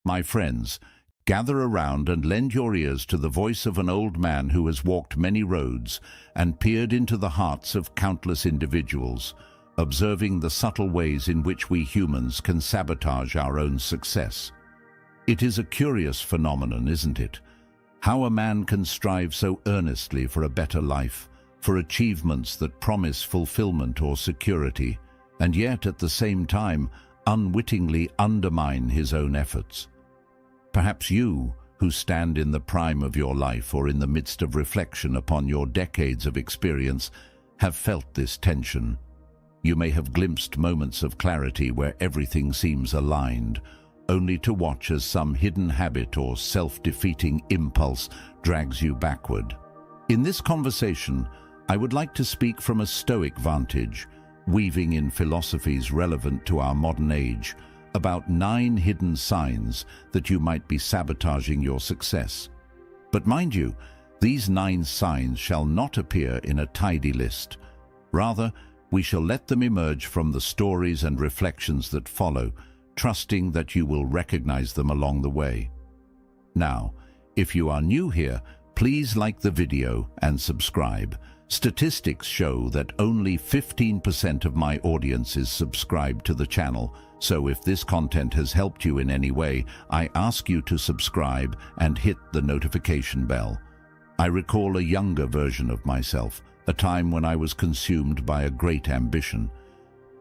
My friends, gather around and lend your ears to the voice of an old man who has walked many roads and peered into the hearts of countless individuals, observing the subtle ways in which we humans can sabotage our own success. It is a curious phenomenon, isn't it? How a man can strive so earnestly for a better life, for achievements that promise fulfillment or security, and yet at the same time unwittingly undermine his own efforts. Perhaps you, who stand in the prime of your life or in the midst of reflection upon your decades of experience, have felt this tension. You may have glimpsed moments of clarity where everything seems aligned, only to watch as some hidden habit or self-defeating impulse drags you backward. In this conversation, I would like to speak from a Stoic vantage, weaving in philosophies relevant to our modern age, about 9 hidden signs that you might be sabotaging your success. But mind you, these 9 signs shall not appear in a tidy list. Rather, we shall let them emerge from the stories and reflections that follow, trusting that you will recognize them along the way. Now, if you are new here, please like the video and subscribe. Statistics show that only 15% of my audience is subscribed to the channel, so if this content has helped you in any way, I ask you to subscribe and hit the notification bell. I recall a younger version of myself, a time when I was consumed by a great ambition.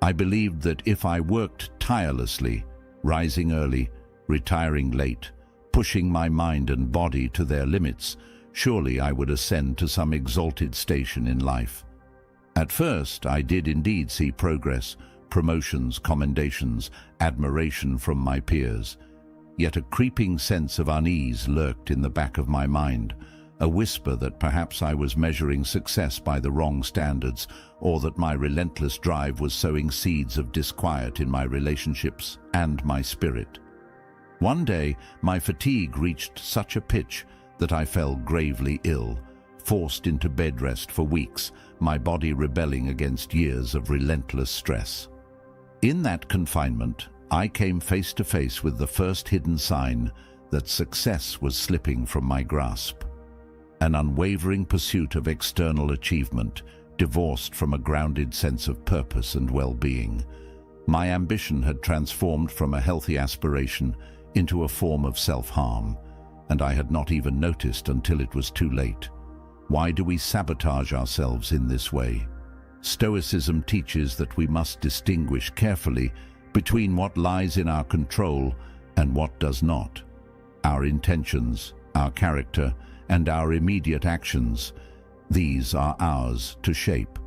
I believed that if I worked tirelessly, rising early, retiring late, pushing my mind and body to their limits, surely I would ascend to some exalted station in life. At first, I did indeed see progress, promotions, commendations, admiration from my peers. Yet a creeping sense of unease lurked in the back of my mind, a whisper that perhaps I was measuring success by the wrong standards, or that my relentless drive was sowing seeds of disquiet in my relationships and my spirit. One day, my fatigue reached such a pitch that I fell gravely ill, forced into bed rest for weeks, my body rebelling against years of relentless stress. In that confinement, I came face to face with the first hidden sign that success was slipping from my grasp. An unwavering pursuit of external achievement, divorced from a grounded sense of purpose and well-being. My ambition had transformed from a healthy aspiration into a form of self-harm, and I had not even noticed until it was too late. Why do we sabotage ourselves in this way? Stoicism teaches that we must distinguish carefully between what lies in our control and what does not. Our intentions, our character, and our immediate actions, these are ours to shape.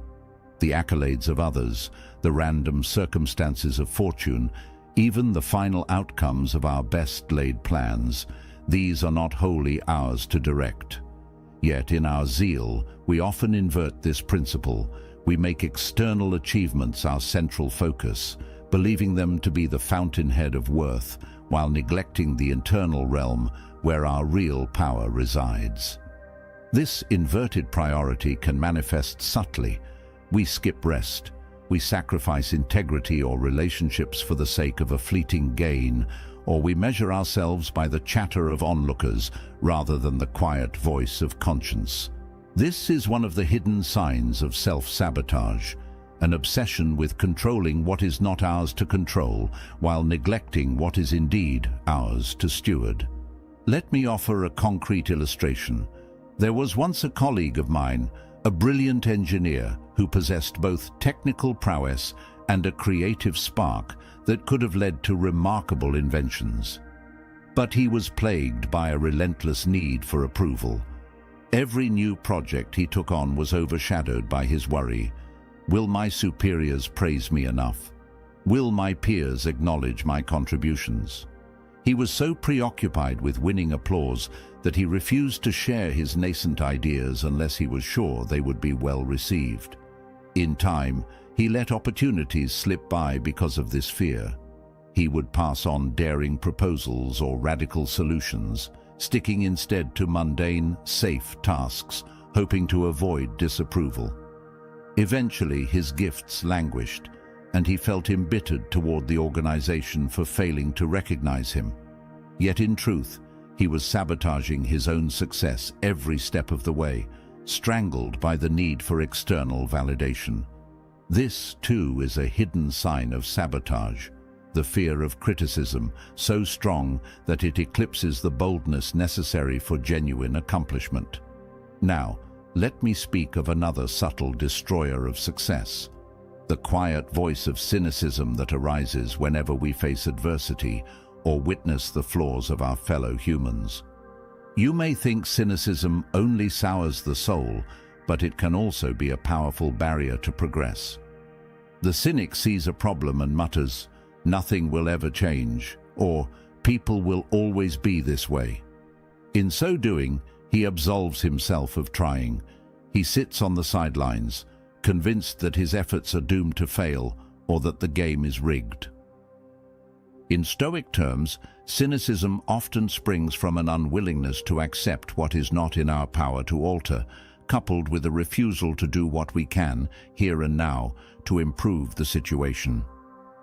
The accolades of others, the random circumstances of fortune, even the final outcomes of our best-laid plans, these are not wholly ours to direct. Yet in our zeal, we often invert this principle. We make external achievements our central focus, believing them to be the fountainhead of worth, while neglecting the internal realm where our real power resides. This inverted priority can manifest subtly. We skip rest. We sacrifice integrity or relationships for the sake of a fleeting gain, or we measure ourselves by the chatter of onlookers rather than the quiet voice of conscience. This is one of the hidden signs of self-sabotage, an obsession with controlling what is not ours to control while neglecting what is indeed ours to steward. Let me offer a concrete illustration. There was once a colleague of mine, a brilliant engineer who possessed both technical prowess and a creative spark that could have led to remarkable inventions. But he was plagued by a relentless need for approval. Every new project he took on was overshadowed by his worry. Will my superiors praise me enough? Will my peers acknowledge my contributions? He was so preoccupied with winning applause that he refused to share his nascent ideas unless he was sure they would be well received. In time, he let opportunities slip by because of this fear. He would pass on daring proposals or radical solutions, sticking instead to mundane, safe tasks, hoping to avoid disapproval. Eventually, his gifts languished, and he felt embittered toward the organization for failing to recognize him. Yet in truth, he was sabotaging his own success every step of the way, strangled by the need for external validation. This, too, is a hidden sign of sabotage, the fear of criticism, so strong that it eclipses the boldness necessary for genuine accomplishment. Now, let me speak of another subtle destroyer of success, the quiet voice of cynicism that arises whenever we face adversity or witness the flaws of our fellow humans. You may think cynicism only sours the soul, but it can also be a powerful barrier to progress. The cynic sees a problem and mutters, "Nothing will ever change," or "People will always be this way." In so doing, he absolves himself of trying. He sits on the sidelines, convinced that his efforts are doomed to fail or that the game is rigged. In Stoic terms, cynicism often springs from an unwillingness to accept what is not in our power to alter, coupled with a refusal to do what we can, here and now, to improve the situation.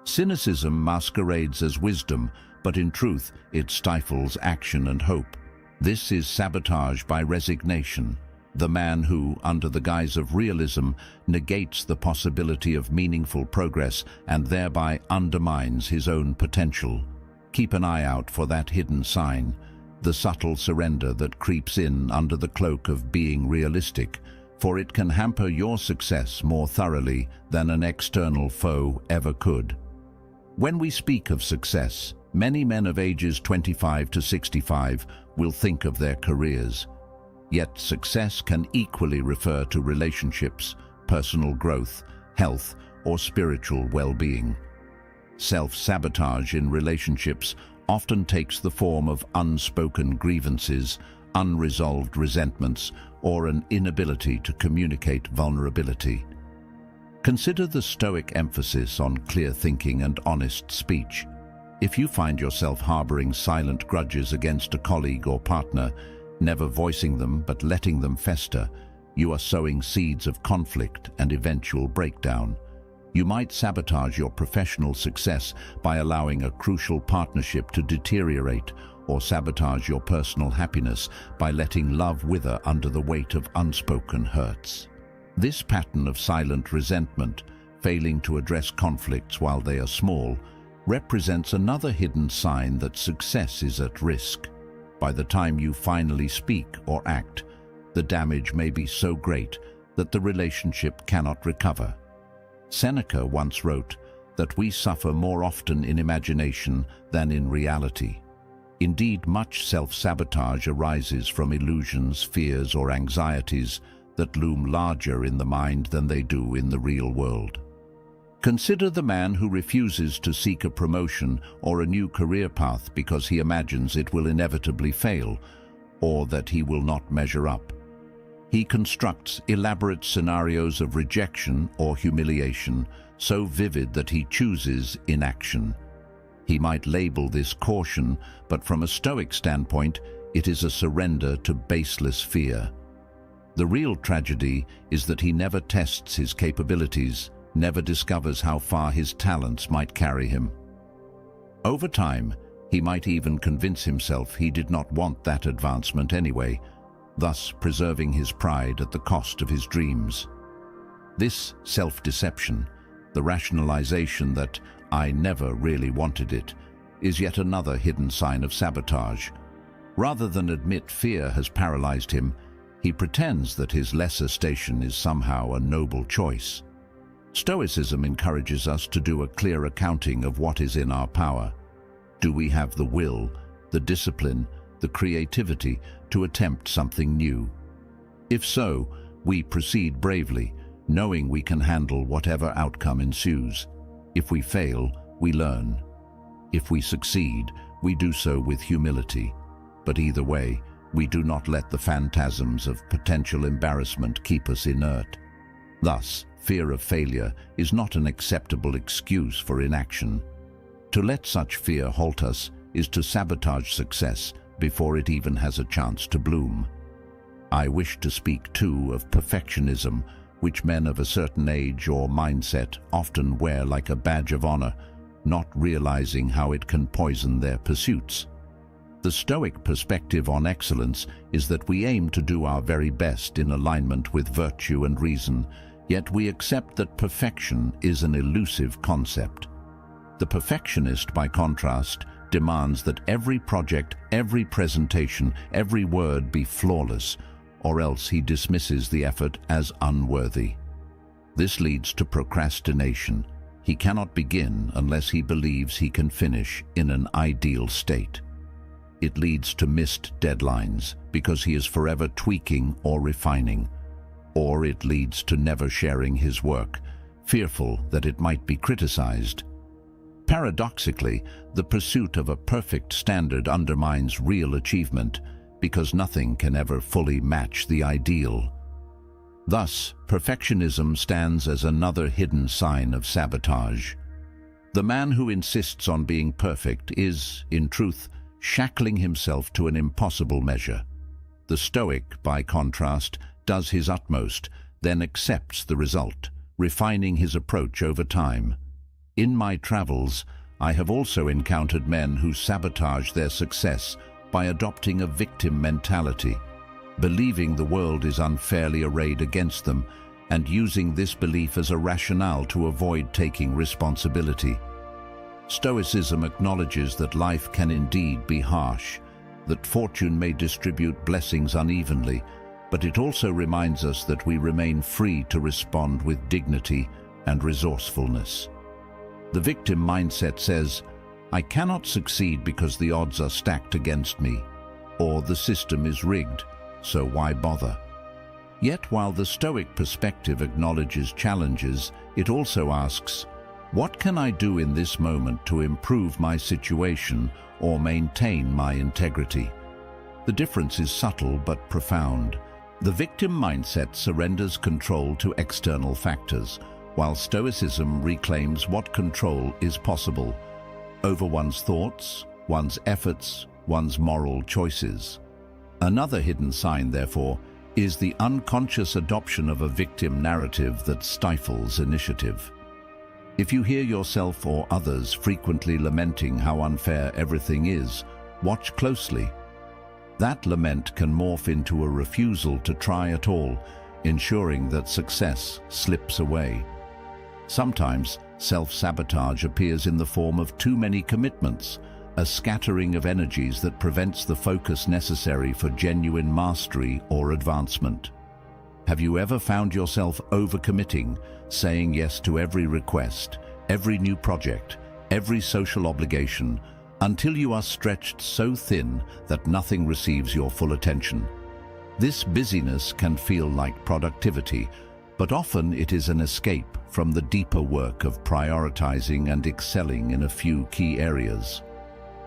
Cynicism masquerades as wisdom, but in truth, it stifles action and hope. This is sabotage by resignation, the man who, under the guise of realism, negates the possibility of meaningful progress and thereby undermines his own potential. Keep an eye out for that hidden sign, the subtle surrender that creeps in under the cloak of being realistic, for it can hamper your success more thoroughly than an external foe ever could. When we speak of success, many men of ages 25 to 65 will think of their careers. Yet success can equally refer to relationships, personal growth, health, or spiritual well-being. Self-sabotage in relationships often takes the form of unspoken grievances, unresolved resentments, or an inability to communicate vulnerability. Consider the Stoic emphasis on clear thinking and honest speech. If you find yourself harboring silent grudges against a colleague or partner, never voicing them but letting them fester, you are sowing seeds of conflict and eventual breakdown. You might sabotage your professional success by allowing a crucial partnership to deteriorate, or sabotage your personal happiness by letting love wither under the weight of unspoken hurts. This pattern of silent resentment, failing to address conflicts while they are small, represents another hidden sign that success is at risk. By the time you finally speak or act, the damage may be so great that the relationship cannot recover. Seneca once wrote that we suffer more often in imagination than in reality. Indeed, much self-sabotage arises from illusions, fears, or anxieties that loom larger in the mind than they do in the real world. Consider the man who refuses to seek a promotion or a new career path because he imagines it will inevitably fail, or that he will not measure up. He constructs elaborate scenarios of rejection or humiliation, so vivid that he chooses inaction. He might label this caution, but from a Stoic standpoint, it is a surrender to baseless fear. The real tragedy is that he never tests his capabilities, never discovers how far his talents might carry him. Over time, he might even convince himself he did not want that advancement anyway, thus preserving his pride at the cost of his dreams. This self-deception, the rationalization that "I never really wanted it," is yet another hidden sign of sabotage. Rather than admit fear has paralyzed him, he pretends that his lesser station is somehow a noble choice. Stoicism encourages us to do a clear accounting of what is in our power. Do we have the will, the discipline, the creativity to attempt something new? If so, we proceed bravely, knowing we can handle whatever outcome ensues. If we fail, we learn. If we succeed, we do so with humility. But either way, we do not let the phantasms of potential embarrassment keep us inert. Thus, fear of failure is not an acceptable excuse for inaction. To let such fear halt us is to sabotage success before it even has a chance to bloom. I wish to speak too of perfectionism, which men of a certain age or mindset often wear like a badge of honor, not realizing how it can poison their pursuits. The Stoic perspective on excellence is that we aim to do our very best in alignment with virtue and reason, yet we accept that perfection is an elusive concept. The perfectionist, by contrast, demands that every project, every presentation, every word be flawless, or else he dismisses the effort as unworthy. This leads to procrastination. He cannot begin unless he believes he can finish in an ideal state. It leads to missed deadlines because he is forever tweaking or refining. Or it leads to never sharing his work, fearful that it might be criticized. Paradoxically, the pursuit of a perfect standard undermines real achievement because nothing can ever fully match the ideal. Thus, perfectionism stands as another hidden sign of sabotage. The man who insists on being perfect is, in truth, shackling himself to an impossible measure. The Stoic, by contrast, does his utmost, then accepts the result, refining his approach over time. In my travels, I have also encountered men who sabotage their success by adopting a victim mentality, believing the world is unfairly arrayed against them and using this belief as a rationale to avoid taking responsibility. Stoicism acknowledges that life can indeed be harsh, that fortune may distribute blessings unevenly, but it also reminds us that we remain free to respond with dignity and resourcefulness. The victim mindset says, "I cannot succeed because the odds are stacked against me," or "the system is rigged, so why bother?" Yet while the Stoic perspective acknowledges challenges, it also asks, what can I do in this moment to improve my situation or maintain my integrity? The difference is subtle but profound. The victim mindset surrenders control to external factors, while Stoicism reclaims what control is possible over one's thoughts, one's efforts, one's moral choices. Another hidden sign, therefore, is the unconscious adoption of a victim narrative that stifles initiative. If you hear yourself or others frequently lamenting how unfair everything is, watch closely. That lament can morph into a refusal to try at all, ensuring that success slips away. Sometimes, self-sabotage appears in the form of too many commitments, a scattering of energies that prevents the focus necessary for genuine mastery or advancement. Have you ever found yourself overcommitting, saying yes to every request, every new project, every social obligation, until you are stretched so thin that nothing receives your full attention? This busyness can feel like productivity, but often it is an escape from the deeper work of prioritizing and excelling in a few key areas.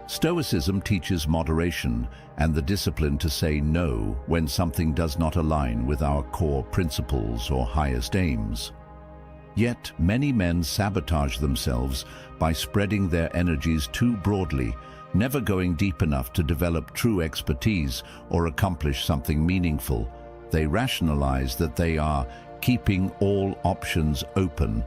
Stoicism teaches moderation and the discipline to say no when something does not align with our core principles or highest aims. Yet, many men sabotage themselves by spreading their energies too broadly, never going deep enough to develop true expertise or accomplish something meaningful. They rationalize that they are keeping all options open,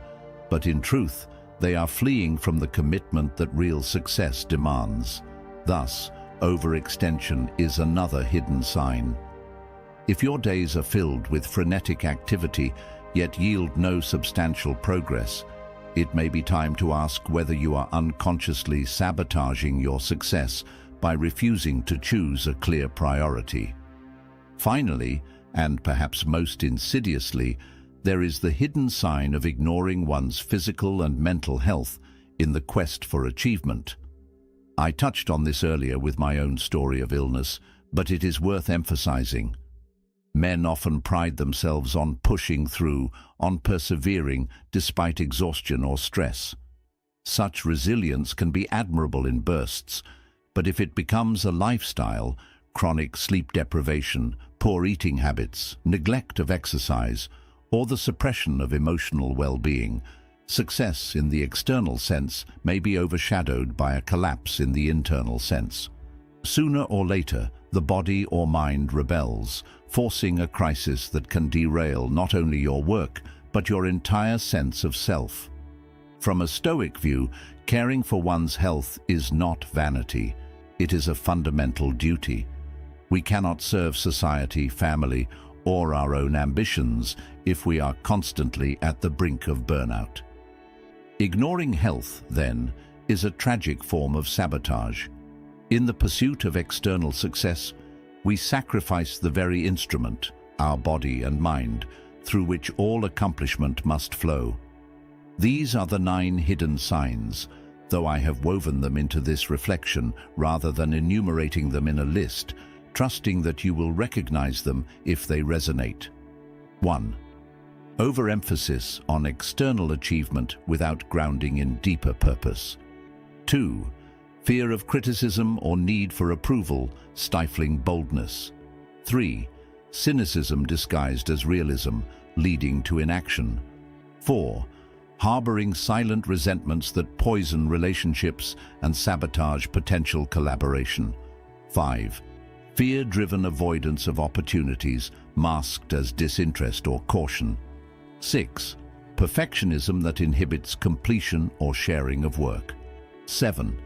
but in truth, they are fleeing from the commitment that real success demands. Thus, overextension is another hidden sign. If your days are filled with frenetic activity, yet yield no substantial progress, it may be time to ask whether you are unconsciously sabotaging your success by refusing to choose a clear priority. Finally, and perhaps most insidiously, there is the hidden sign of ignoring one's physical and mental health in the quest for achievement. I touched on this earlier with my own story of illness, but it is worth emphasizing. Men often pride themselves on pushing through, on persevering, despite exhaustion or stress. Such resilience can be admirable in bursts, but if it becomes a lifestyle, chronic sleep deprivation, poor eating habits, neglect of exercise, or the suppression of emotional well-being, success in the external sense may be overshadowed by a collapse in the internal sense. Sooner or later, the body or mind rebels, forcing a crisis that can derail not only your work, but your entire sense of self. From a Stoic view, caring for one's health is not vanity. It is a fundamental duty. We cannot serve society, family, or our own ambitions if we are constantly at the brink of burnout. Ignoring health, then, is a tragic form of sabotage. In the pursuit of external success, we sacrifice the very instrument, our body and mind, through which all accomplishment must flow. These are the 9 hidden signs, though I have woven them into this reflection rather than enumerating them in a list, trusting that you will recognize them if they resonate. 1. Overemphasis on external achievement without grounding in deeper purpose. 2. Fear of criticism or need for approval, stifling boldness. 3. Cynicism disguised as realism, leading to inaction. 4. Harboring silent resentments that poison relationships and sabotage potential collaboration. 5. Fear-driven avoidance of opportunities, masked as disinterest or caution. 6. Perfectionism that inhibits completion or sharing of work. 7.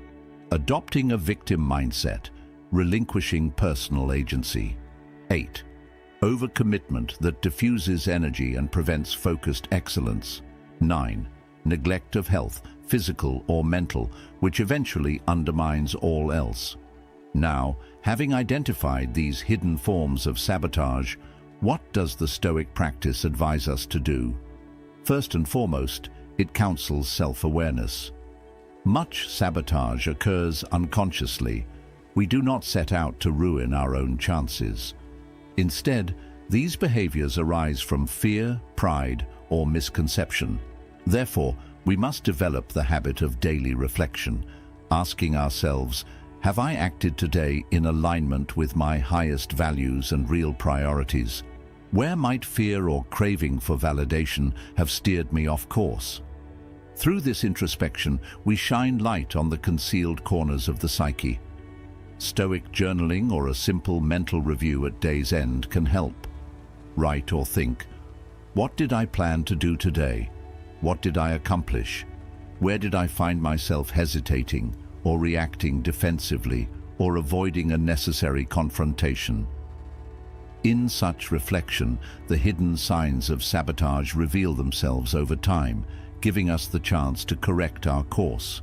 Adopting a victim mindset, relinquishing personal agency. 8. Overcommitment that diffuses energy and prevents focused excellence. 9. Neglect of health, physical or mental, which eventually undermines all else. Now, having identified these hidden forms of sabotage, what does the Stoic practice advise us to do? First and foremost, it counsels self-awareness. Much sabotage occurs unconsciously. We do not set out to ruin our own chances. Instead, these behaviors arise from fear, pride, or misconception. Therefore, we must develop the habit of daily reflection, asking ourselves, have I acted today in alignment with my highest values and real priorities? Where might fear or craving for validation have steered me off course? Through this introspection, we shine light on the concealed corners of the psyche. Stoic journaling or a simple mental review at day's end can help. Write or think, what did I plan to do today? What did I accomplish? Where did I find myself hesitating or reacting defensively or avoiding a necessary confrontation? In such reflection, the hidden signs of sabotage reveal themselves over time, giving us the chance to correct our course.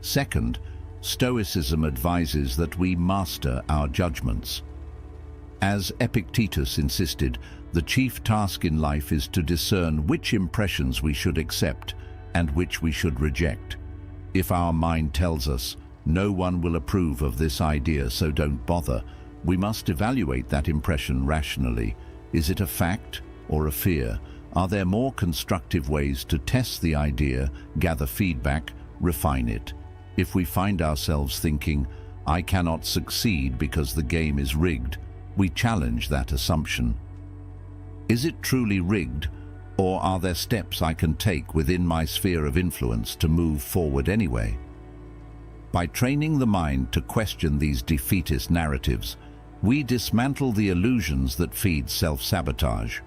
Second, Stoicism advises that we master our judgments. As Epictetus insisted, the chief task in life is to discern which impressions we should accept and which we should reject. If our mind tells us, no one will approve of this idea, so don't bother, we must evaluate that impression rationally. Is it a fact or a fear? Are there more constructive ways to test the idea, gather feedback, refine it? If we find ourselves thinking, I cannot succeed because the game is rigged, we challenge that assumption. Is it truly rigged, or are there steps I can take within my sphere of influence to move forward anyway? By training the mind to question these defeatist narratives, we dismantle the illusions that feed self-sabotage.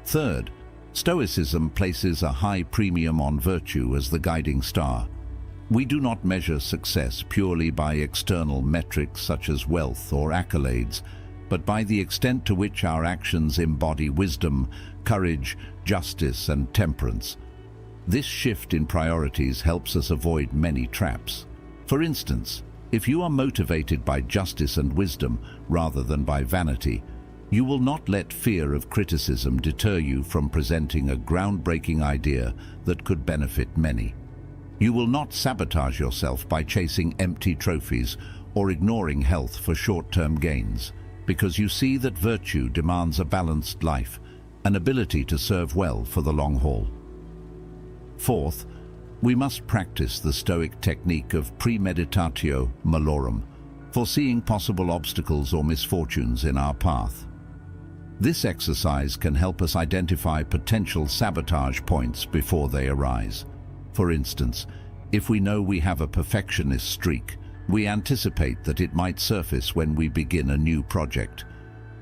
Third, Stoicism places a high premium on virtue as the guiding star. We do not measure success purely by external metrics such as wealth or accolades, but by the extent to which our actions embody wisdom, courage, justice, and temperance. This shift in priorities helps us avoid many traps. For instance, if you are motivated by justice and wisdom rather than by vanity, you will not let fear of criticism deter you from presenting a groundbreaking idea that could benefit many. You will not sabotage yourself by chasing empty trophies or ignoring health for short-term gains, because you see that virtue demands a balanced life, an ability to serve well for the long haul. Fourth, we must practice the Stoic technique of premeditatio malorum, foreseeing possible obstacles or misfortunes in our path. This exercise can help us identify potential sabotage points before they arise. For instance, if we know we have a perfectionist streak, we anticipate that it might surface when we begin a new project.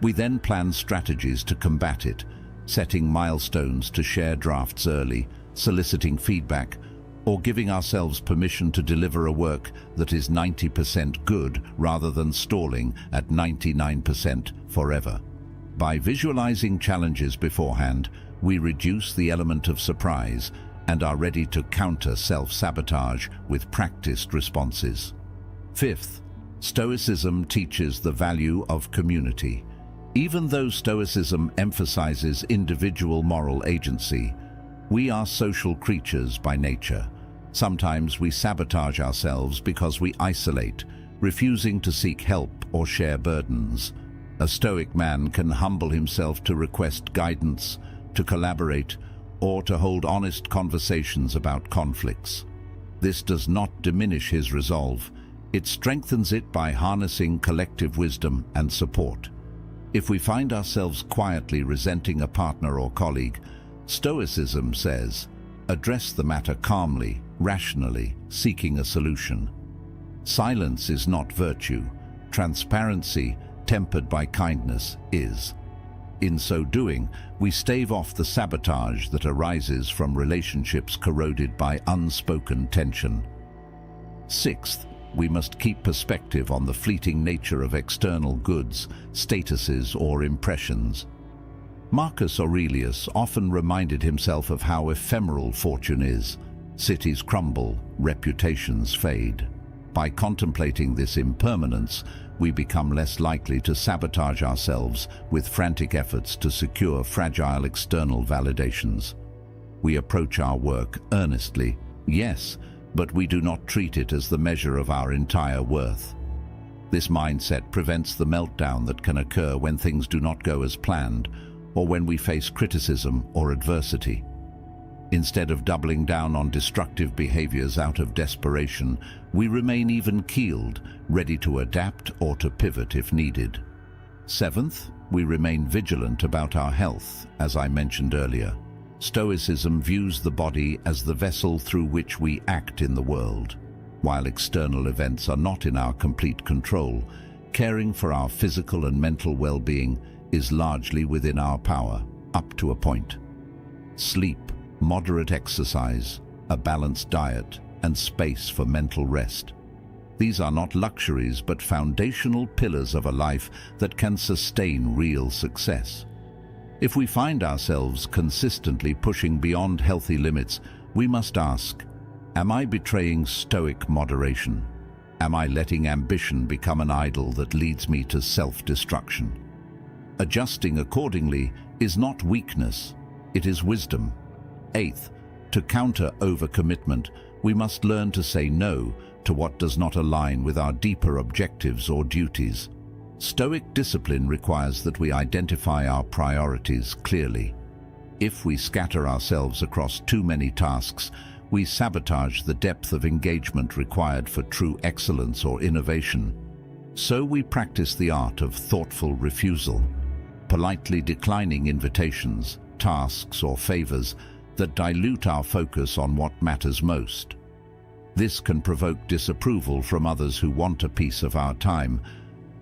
We then plan strategies to combat it, setting milestones to share drafts early, soliciting feedback, or giving ourselves permission to deliver a work that is 90% good rather than stalling at 99% forever. By visualizing challenges beforehand, we reduce the element of surprise and are ready to counter self-sabotage with practiced responses. Fifth, Stoicism teaches the value of community. Even though Stoicism emphasizes individual moral agency, we are social creatures by nature. Sometimes we sabotage ourselves because we isolate, refusing to seek help or share burdens. A Stoic man can humble himself to request guidance, to collaborate, or to hold honest conversations about conflicts. This does not diminish his resolve. It strengthens it by harnessing collective wisdom and support. If we find ourselves quietly resenting a partner or colleague, Stoicism says, address the matter calmly, rationally, seeking a solution. Silence is not virtue. Transparency, tempered by kindness, is. In so doing, we stave off the sabotage that arises from relationships corroded by unspoken tension. Sixth, we must keep perspective on the fleeting nature of external goods, statuses, or impressions. Marcus Aurelius often reminded himself of how ephemeral fortune is. Cities crumble, reputations fade. By contemplating this impermanence, we become less likely to sabotage ourselves with frantic efforts to secure fragile external validations. We approach our work earnestly, yes, but we do not treat it as the measure of our entire worth. This mindset prevents the meltdown that can occur when things do not go as planned, or when we face criticism or adversity. Instead of doubling down on destructive behaviors out of desperation, we remain even-keeled, ready to adapt or to pivot if needed. Seventh, we remain vigilant about our health, as I mentioned earlier. Stoicism views the body as the vessel through which we act in the world. While external events are not in our complete control, caring for our physical and mental well-being is largely within our power, up to a point. Sleep, moderate exercise, a balanced diet, and space for mental rest. These are not luxuries but foundational pillars of a life that can sustain real success. If we find ourselves consistently pushing beyond healthy limits, we must ask, am I betraying Stoic moderation? Am I letting ambition become an idol that leads me to self-destruction? Adjusting accordingly is not weakness, it is wisdom. Eighth, to counter overcommitment, we must learn to say no to what does not align with our deeper objectives or duties. Stoic discipline requires that we identify our priorities clearly. If we scatter ourselves across too many tasks, we sabotage the depth of engagement required for true excellence or innovation. So we practice the art of thoughtful refusal, politely declining invitations, tasks, or favors that dilute our focus on what matters most. This can provoke disapproval from others who want a piece of our time,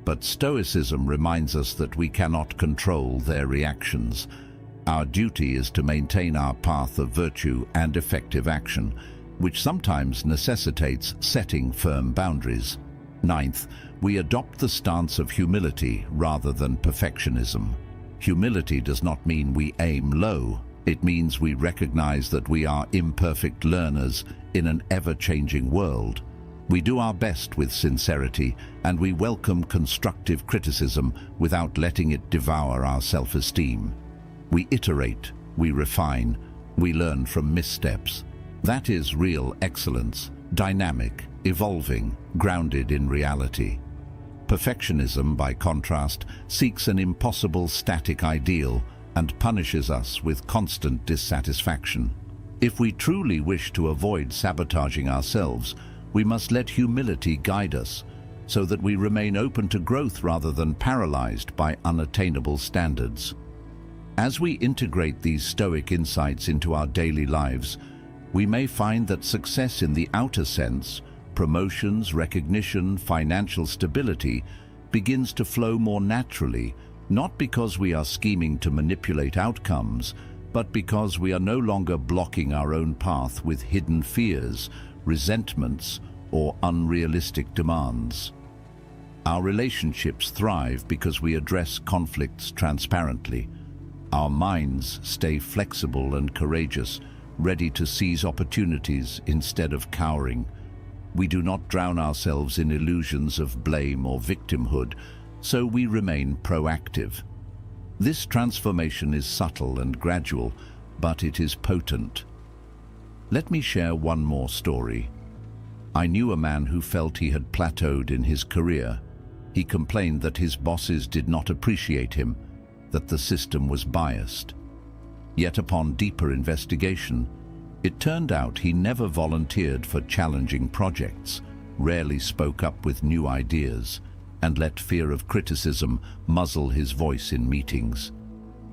but Stoicism reminds us that we cannot control their reactions. Our duty is to maintain our path of virtue and effective action, which sometimes necessitates setting firm boundaries. Ninth, we adopt the stance of humility rather than perfectionism. Humility does not mean we aim low. It means we recognize that we are imperfect learners in an ever-changing world. We do our best with sincerity, and we welcome constructive criticism without letting it devour our self-esteem. We iterate, we refine, we learn from missteps. That is real excellence, dynamic, evolving, grounded in reality. Perfectionism, by contrast, seeks an impossible static ideal and punishes us with constant dissatisfaction. If we truly wish to avoid sabotaging ourselves, we must let humility guide us, so that we remain open to growth rather than paralyzed by unattainable standards. As we integrate these Stoic insights into our daily lives, we may find that success in the outer sense, promotions, recognition, financial stability, begins to flow more naturally, not because we are scheming to manipulate outcomes, but because we are no longer blocking our own path with hidden fears, resentments, or unrealistic demands. Our relationships thrive because we address conflicts transparently. Our minds stay flexible and courageous, ready to seize opportunities instead of cowering. We do not drown ourselves in illusions of blame or victimhood, so we remain proactive. This transformation is subtle and gradual, but it is potent. Let me share one more story. I knew a man who felt he had plateaued in his career. He complained that his bosses did not appreciate him, that the system was biased. Yet upon deeper investigation, it turned out he never volunteered for challenging projects, rarely spoke up with new ideas, and let fear of criticism muzzle his voice in meetings.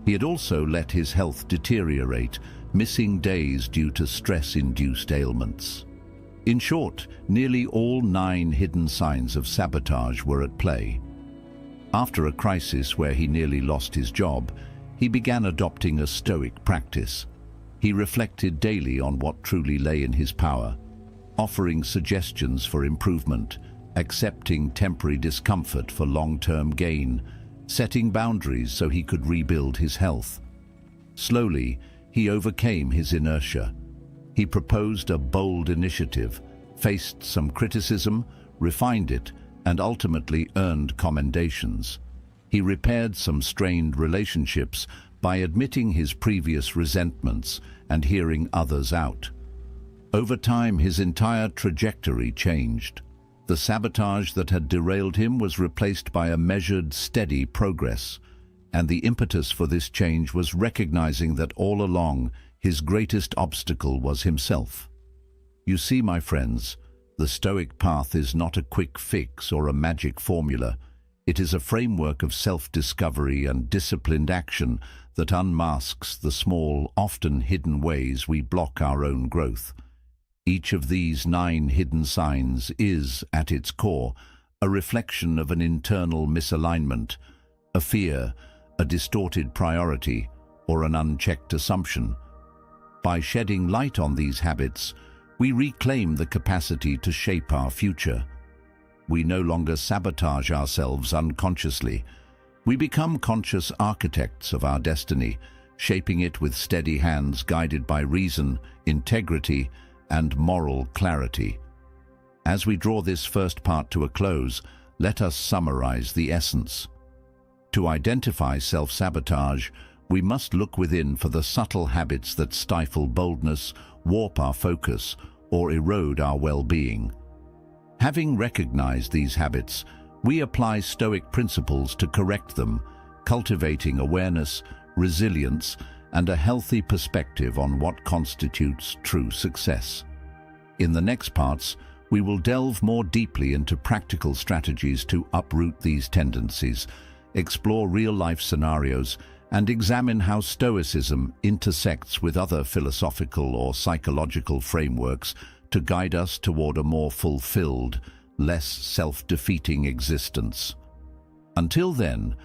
He had also let his health deteriorate, missing days due to stress-induced ailments. In short, nearly all 9 hidden signs of sabotage were at play. After a crisis where he nearly lost his job, he began adopting a Stoic practice. He reflected daily on what truly lay in his power, offering suggestions for improvement, accepting temporary discomfort for long-term gain, setting boundaries so he could rebuild his health. Slowly, he overcame his inertia. He proposed a bold initiative, faced some criticism, refined it, and ultimately earned commendations. He repaired some strained relationships by admitting his previous resentments and hearing others out. Over time, his entire trajectory changed. The sabotage that had derailed him was replaced by a measured, steady progress, and the impetus for this change was recognizing that all along, his greatest obstacle was himself. You see, my friends, the Stoic path is not a quick fix or a magic formula. It is a framework of self-discovery and disciplined action that unmasks the small, often hidden ways we block our own growth. Each of these 9 hidden signs is, at its core, a reflection of an internal misalignment, a fear, a distorted priority, or an unchecked assumption. By shedding light on these habits, we reclaim the capacity to shape our future. We no longer sabotage ourselves unconsciously. We become conscious architects of our destiny, shaping it with steady hands guided by reason, integrity, and moral clarity. As we draw this first part to a close, let us summarize the essence. To identify self-sabotage, we must look within for the subtle habits that stifle boldness, warp our focus, or erode our well-being. Having recognized these habits, we apply Stoic principles to correct them, cultivating awareness, resilience, and a healthy perspective on what constitutes true success. In the next parts, we will delve more deeply into practical strategies to uproot these tendencies, explore real-life scenarios, and examine how Stoicism intersects with other philosophical or psychological frameworks to guide us toward a more fulfilled, less self-defeating existence. Until then,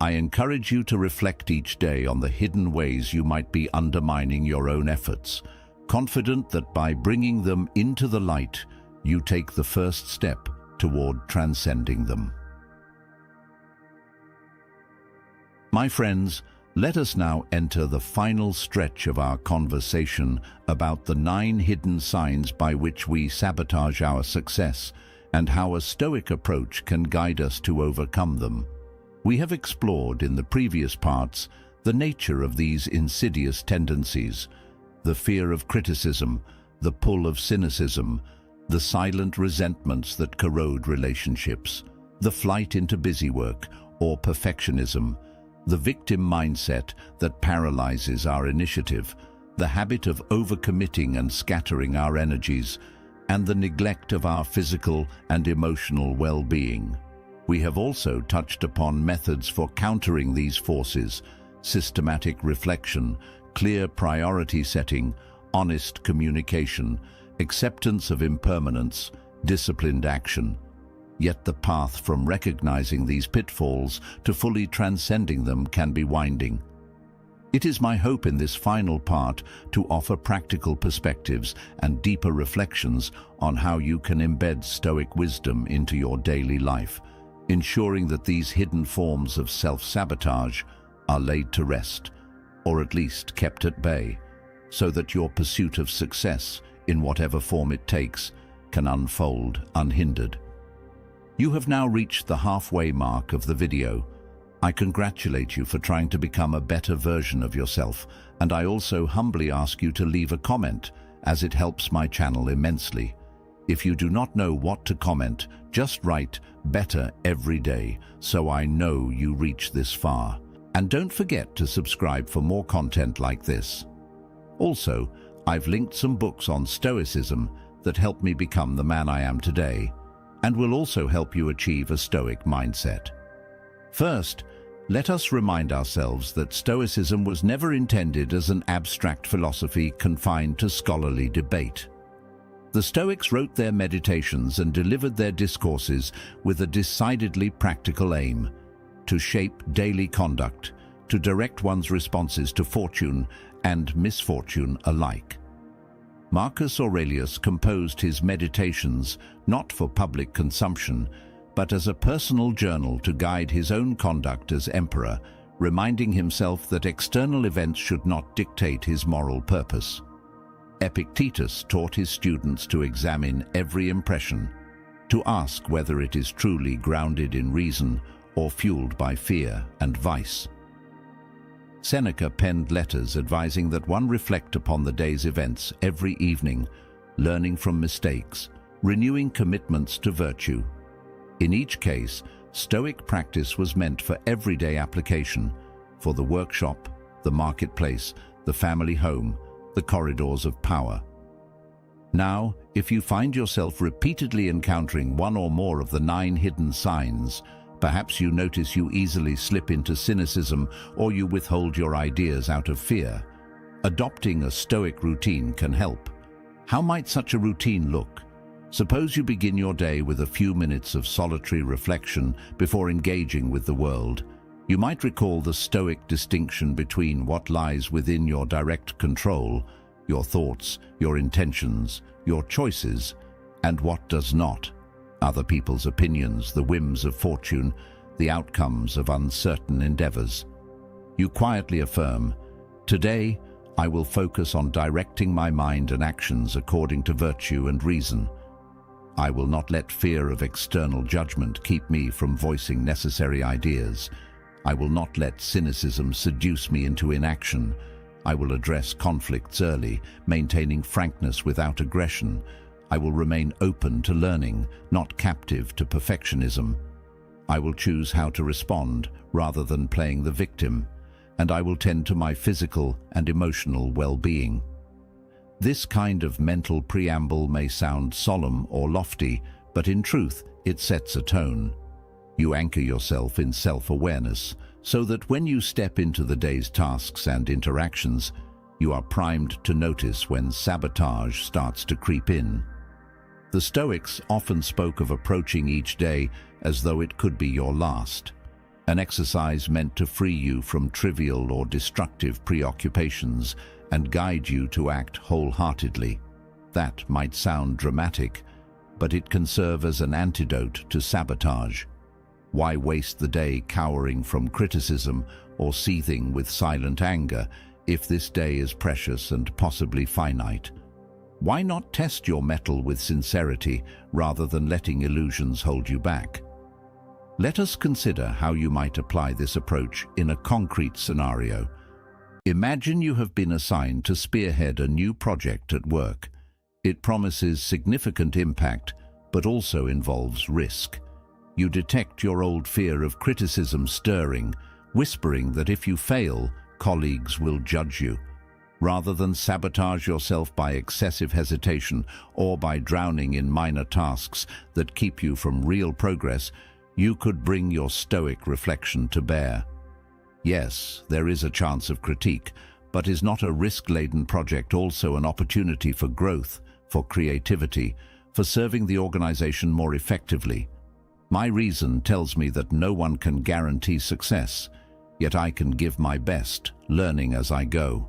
I encourage you to reflect each day on the hidden ways you might be undermining your own efforts, confident that by bringing them into the light, you take the first step toward transcending them. My friends, let us now enter the final stretch of our conversation about the 9 hidden signs by which we sabotage our success and how a Stoic approach can guide us to overcome them. We have explored in the previous parts the nature of these insidious tendencies, the fear of criticism, the pull of cynicism, the silent resentments that corrode relationships, the flight into busywork or perfectionism, the victim mindset that paralyzes our initiative, the habit of overcommitting and scattering our energies, and the neglect of our physical and emotional well-being. We have also touched upon methods for countering these forces: systematic reflection, clear priority setting, honest communication, acceptance of impermanence, disciplined action. Yet the path from recognizing these pitfalls to fully transcending them can be winding. It is my hope in this final part to offer practical perspectives and deeper reflections on how you can embed Stoic wisdom into your daily life, ensuring that these hidden forms of self-sabotage are laid to rest, or at least kept at bay, so that your pursuit of success, in whatever form it takes, can unfold unhindered. You have now reached the halfway mark of the video. I congratulate you for trying to become a better version of yourself, and I also humbly ask you to leave a comment, as it helps my channel immensely. If you do not know what to comment, just write "better every day" so I know you reach this far. And don't forget to subscribe for more content like this. Also, I've linked some books on Stoicism that helped me become the man I am today, and will also help you achieve a Stoic mindset. First, let us remind ourselves that Stoicism was never intended as an abstract philosophy confined to scholarly debate. The Stoics wrote their meditations and delivered their discourses with a decidedly practical aim: to shape daily conduct, to direct one's responses to fortune and misfortune alike. Marcus Aurelius composed his meditations not for public consumption, but as a personal journal to guide his own conduct as emperor, reminding himself that external events should not dictate his moral purpose. Epictetus taught his students to examine every impression, to ask whether it is truly grounded in reason or fueled by fear and vice. Seneca penned letters advising that one reflect upon the day's events every evening, learning from mistakes, renewing commitments to virtue. In each case, Stoic practice was meant for everyday application, for the workshop, the marketplace, the family home, the corridors of power. Now, if you find yourself repeatedly encountering one or more of the 9 hidden signs, perhaps you notice you easily slip into cynicism or you withhold your ideas out of fear, adopting a Stoic routine can help. How might such a routine look? Suppose you begin your day with a few minutes of solitary reflection before engaging with the world. You might recall the Stoic distinction between what lies within your direct control, your thoughts, your intentions, your choices, and what does not, other people's opinions, the whims of fortune, the outcomes of uncertain endeavors. You quietly affirm, "Today, I will focus on directing my mind and actions according to virtue and reason. I will not let fear of external judgment keep me from voicing necessary ideas. I will not let cynicism seduce me into inaction. I will address conflicts early, maintaining frankness without aggression. I will remain open to learning, not captive to perfectionism. I will choose how to respond rather than playing the victim, and I will tend to my physical and emotional well-being." This kind of mental preamble may sound solemn or lofty, but in truth, it sets a tone. You anchor yourself in self-awareness, so that when you step into the day's tasks and interactions, you are primed to notice when sabotage starts to creep in. The Stoics often spoke of approaching each day as though it could be your last, an exercise meant to free you from trivial or destructive preoccupations and guide you to act wholeheartedly. That might sound dramatic, but it can serve as an antidote to sabotage. Why waste the day cowering from criticism or seething with silent anger if this day is precious and possibly finite? Why not test your mettle with sincerity rather than letting illusions hold you back? Let us consider how you might apply this approach in a concrete scenario. Imagine you have been assigned to spearhead a new project at work. It promises significant impact, but also involves risk. You detect your old fear of criticism stirring, whispering that if you fail, colleagues will judge you. Rather than sabotage yourself by excessive hesitation or by drowning in minor tasks that keep you from real progress, you could bring your Stoic reflection to bear. Yes, there is a chance of critique, but is not a risk-laden project also an opportunity for growth, for creativity, for serving the organization more effectively? My reason tells me that no one can guarantee success. yet I can give my best, learning as I go.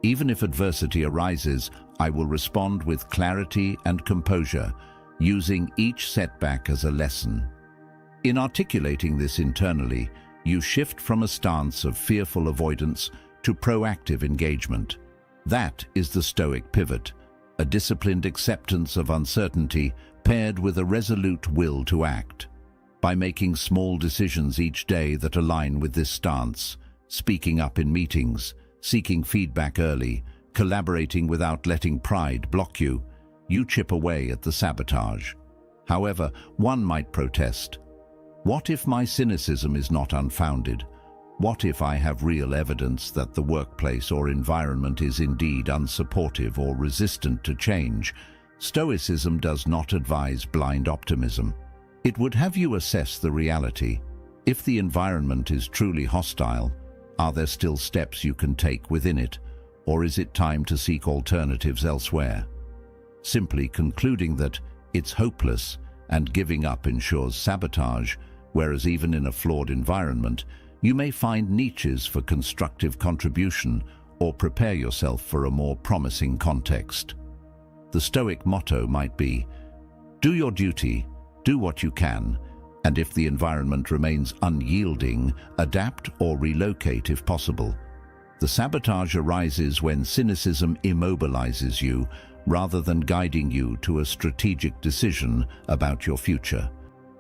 Even if adversity arises, I will respond with clarity and composure, using each setback as a lesson. In articulating this internally, you shift from a stance of fearful avoidance to proactive engagement. That is the Stoic pivot, a disciplined acceptance of uncertainty paired with a resolute will to act. By making small decisions each day that align with this stance, speaking up in meetings, seeking feedback early, collaborating without letting pride block you, you chip away at the sabotage. However, one might protest. What if my cynicism is not unfounded? What if I have real evidence that the workplace or environment is indeed unsupportive or resistant to change? Stoicism does not advise blind optimism. It would have you assess the reality. If the environment is truly hostile, are there still steps you can take within it, or is it time to seek alternatives elsewhere? Simply concluding that it's hopeless and giving up ensures sabotage, whereas even in a flawed environment, you may find niches for constructive contribution or prepare yourself for a more promising context. The Stoic motto might be, do your duty, do what you can, and if the environment remains unyielding, adapt or relocate if possible. The sabotage arises when cynicism immobilizes you rather than guiding you to a strategic decision about your future.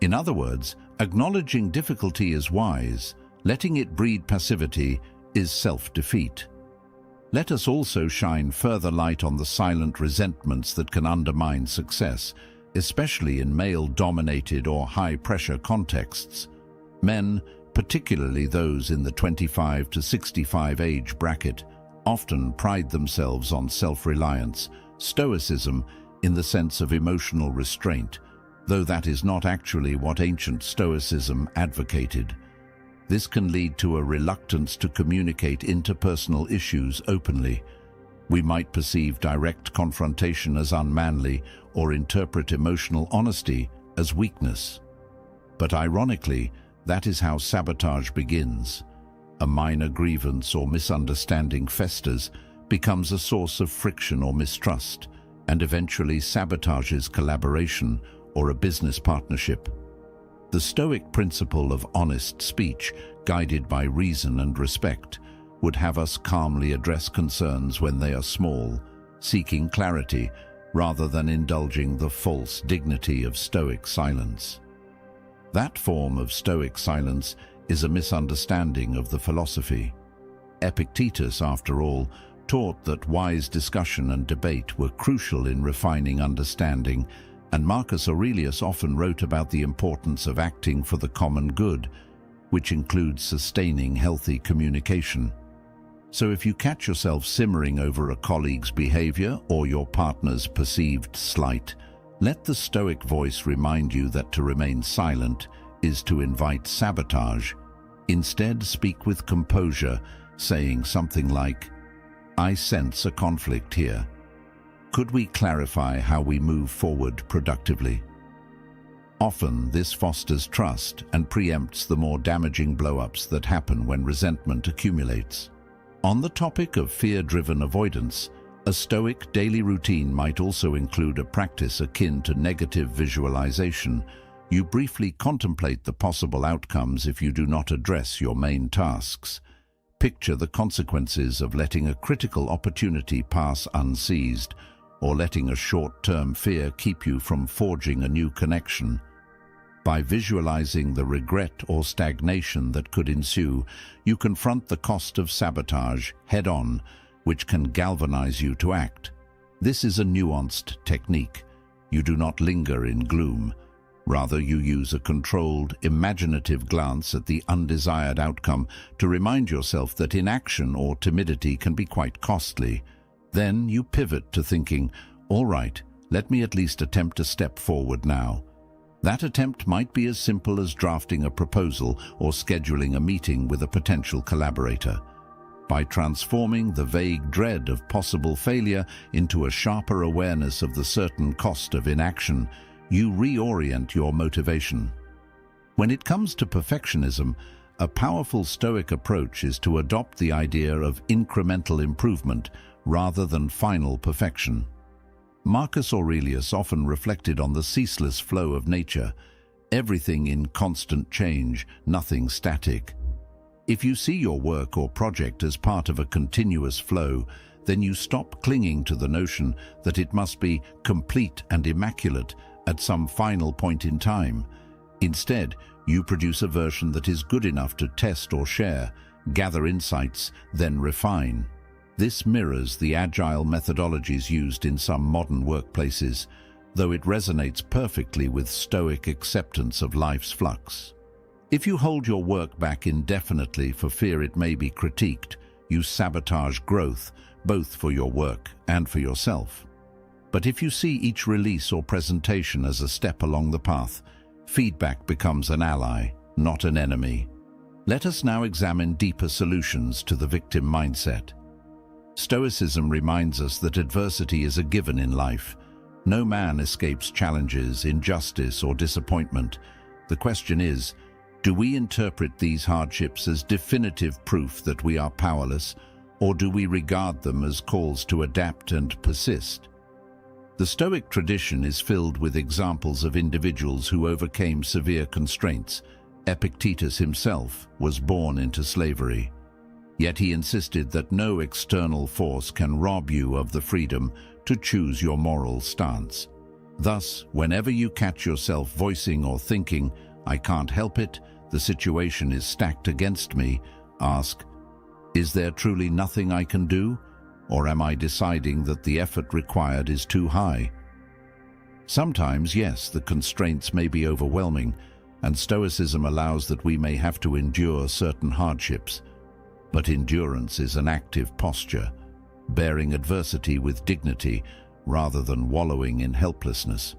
In other words, acknowledging difficulty is wise. Letting it breed passivity is self-defeat. Let us also shine further light on the silent resentments that can undermine success, especially in male-dominated or high-pressure contexts. Men, particularly those in the 25 to 65 age bracket, often pride themselves on self-reliance, stoicism in the sense of emotional restraint, though that is not actually what ancient Stoicism advocated. This can lead to a reluctance to communicate interpersonal issues openly. We might perceive direct confrontation as unmanly or interpret emotional honesty as weakness. But ironically, that is how sabotage begins. A minor grievance or misunderstanding festers, becomes a source of friction or mistrust, and eventually sabotages collaboration or a business partnership. The Stoic principle of honest speech, guided by reason and respect, would have us calmly address concerns when they are small, seeking clarity rather than indulging the false dignity of Stoic silence. That form of Stoic silence is a misunderstanding of the philosophy. Epictetus, after all, taught that wise discussion and debate were crucial in refining understanding, and Marcus Aurelius often wrote about the importance of acting for the common good, which includes sustaining healthy communication. So if you catch yourself simmering over a colleague's behavior or your partner's perceived slight, let the Stoic voice remind you that to remain silent is to invite sabotage. Instead, speak with composure, saying something like, "I sense a conflict here. Could we clarify how we move forward productively?" Often, this fosters trust and preempts the more damaging blow-ups that happen when resentment accumulates. On the topic of fear-driven avoidance, a Stoic daily routine might also include a practice akin to negative visualization. You briefly contemplate the possible outcomes if you do not address your main tasks. Picture the consequences of letting a critical opportunity pass unseized, or letting a short-term fear keep you from forging a new connection. By visualizing the regret or stagnation that could ensue, you confront the cost of sabotage head-on, which can galvanize you to act. This is a nuanced technique. You do not linger in gloom. Rather, you use a controlled, imaginative glance at the undesired outcome to remind yourself that inaction or timidity can be quite costly. Then you pivot to thinking, all right, let me at least attempt a step forward now. That attempt might be as simple as drafting a proposal or scheduling a meeting with a potential collaborator. By transforming the vague dread of possible failure into a sharper awareness of the certain cost of inaction, you reorient your motivation. When it comes to perfectionism, A powerful Stoic approach is to adopt the idea of incremental improvement rather than final perfection. Marcus Aurelius often reflected on the ceaseless flow of nature, everything in constant change, nothing static. If you see your work or project as part of a continuous flow, then you stop clinging to the notion that it must be complete and immaculate at some final point in time. Instead, you produce a version that is good enough to test or share, gather insights, then refine. This mirrors the agile methodologies used in some modern workplaces, though it resonates perfectly with Stoic acceptance of life's flux. If you hold your work back indefinitely for fear it may be critiqued, you sabotage growth, both for your work and for yourself. But if you see each release or presentation as a step along the path, feedback becomes an ally, not an enemy. Let us now examine deeper solutions to the victim mindset. Stoicism reminds us that adversity is a given in life. No man escapes challenges, injustice, or disappointment. The question is, do we interpret these hardships as definitive proof that we are powerless, or do we regard them as calls to adapt and persist? The Stoic tradition is filled with examples of individuals who overcame severe constraints. Epictetus himself was born into slavery. Yet he insisted that no external force can rob you of the freedom to choose your moral stance. Thus, whenever you catch yourself voicing or thinking, "I can't help it, the situation is stacked against me," ask, is there truly nothing I can do? Or am I deciding that the effort required is too high? Sometimes, yes, the constraints may be overwhelming, and Stoicism allows that we may have to endure certain hardships. But endurance is an active posture, bearing adversity with dignity rather than wallowing in helplessness.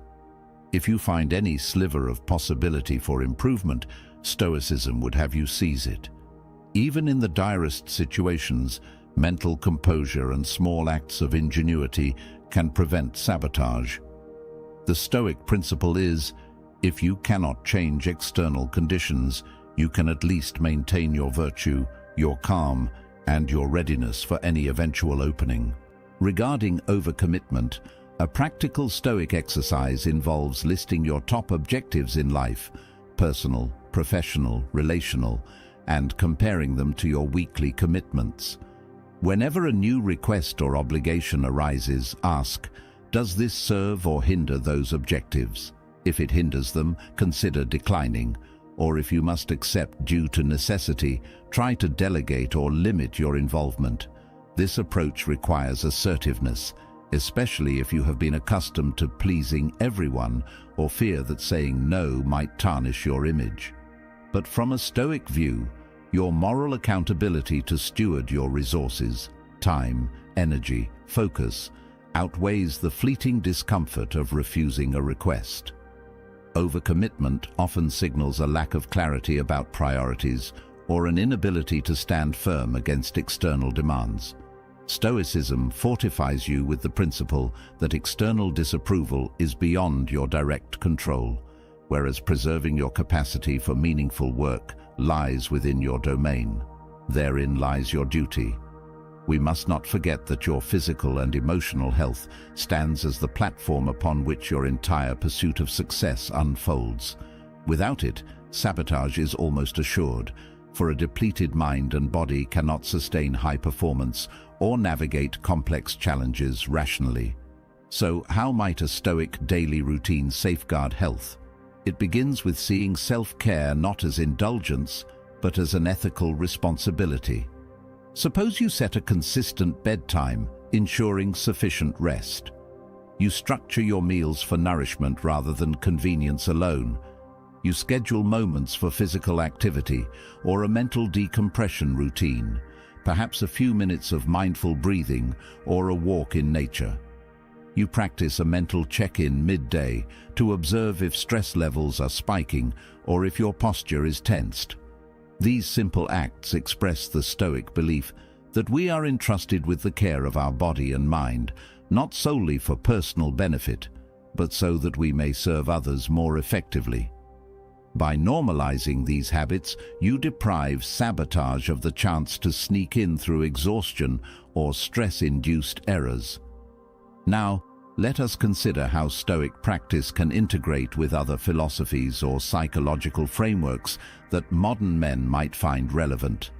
If you find any sliver of possibility for improvement, Stoicism would have you seize it. Even in the direst situations, mental composure and small acts of ingenuity can prevent sabotage. The Stoic principle is, if you cannot change external conditions, you can at least maintain your virtue, your calm, and your readiness for any eventual opening. Regarding overcommitment, a practical Stoic exercise involves listing your top objectives in life, personal, professional, relational, and comparing them to your weekly commitments. Whenever a new request or obligation arises, ask, does this serve or hinder those objectives? If it hinders them, consider declining, or if you must accept due to necessity, try to delegate or limit your involvement. This approach requires assertiveness, especially if you have been accustomed to pleasing everyone or fear that saying no might tarnish your image. But from a Stoic view, your moral accountability to steward your resources, time, energy, focus, outweighs the fleeting discomfort of refusing a request. Overcommitment often signals a lack of clarity about priorities or an inability to stand firm against external demands. Stoicism fortifies you with the principle that external disapproval is beyond your direct control, whereas preserving your capacity for meaningful work lies within your domain. Therein lies your duty. We must not forget that your physical and emotional health stands as the platform upon which your entire pursuit of success unfolds. Without it, sabotage is almost assured, for a depleted mind and body cannot sustain high performance or navigate complex challenges rationally. So, how might a Stoic daily routine safeguard health? It begins with seeing self-care not as indulgence, but as an ethical responsibility. Suppose you set a consistent bedtime, ensuring sufficient rest. You structure your meals for nourishment rather than convenience alone. You schedule moments for physical activity or a mental decompression routine, perhaps a few minutes of mindful breathing or a walk in nature. You practice a mental check-in midday to observe if stress levels are spiking or if your posture is tensed. These simple acts express the Stoic belief that we are entrusted with the care of our body and mind, not solely for personal benefit, but so that we may serve others more effectively. By normalizing these habits, you deprive sabotage of the chance to sneak in through exhaustion or stress-induced errors. Now, let us consider how Stoic practice can integrate with other philosophies or psychological frameworks that modern men might find relevant.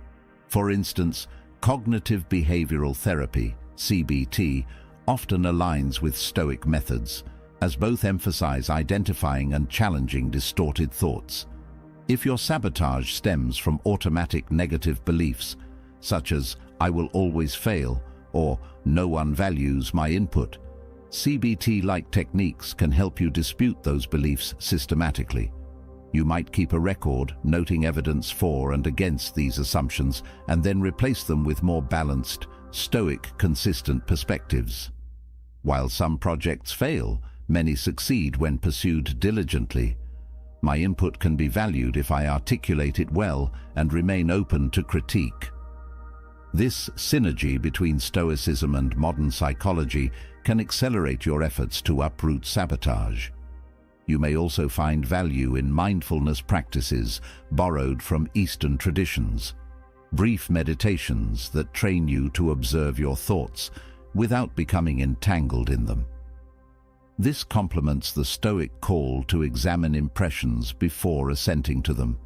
For instance, cognitive behavioral therapy, CBT, often aligns with Stoic methods, as both emphasize identifying and challenging distorted thoughts. If your sabotage stems from automatic negative beliefs, such as "I will always fail" or "no one values my input," CBT-like techniques can help you dispute those beliefs systematically. You might keep a record, noting evidence for and against these assumptions, and then replace them with more balanced, Stoic, consistent perspectives. While some projects fail, many succeed when pursued diligently. My input can be valued if I articulate it well and remain open to critique. This synergy between Stoicism and modern psychology can accelerate your efforts to uproot sabotage. You may also find value in mindfulness practices borrowed from Eastern traditions, brief meditations that train you to observe your thoughts without becoming entangled in them. This complements the Stoic call to examine impressions before assenting to them.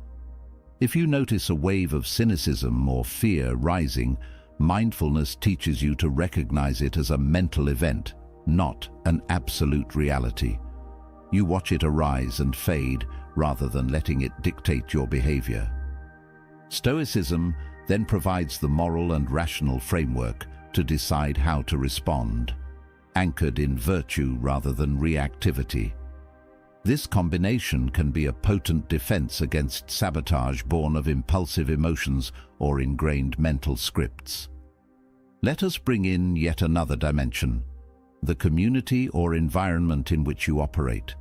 If you notice a wave of cynicism or fear rising, mindfulness teaches you to recognize it as a mental event, not an absolute reality. You watch it arise and fade rather than letting it dictate your behavior. Stoicism then provides the moral and rational framework to decide how to respond, anchored in virtue rather than reactivity. This combination can be a potent defense against sabotage born of impulsive emotions or ingrained mental scripts. Let us bring in yet another dimension: the community or environment in which you operate.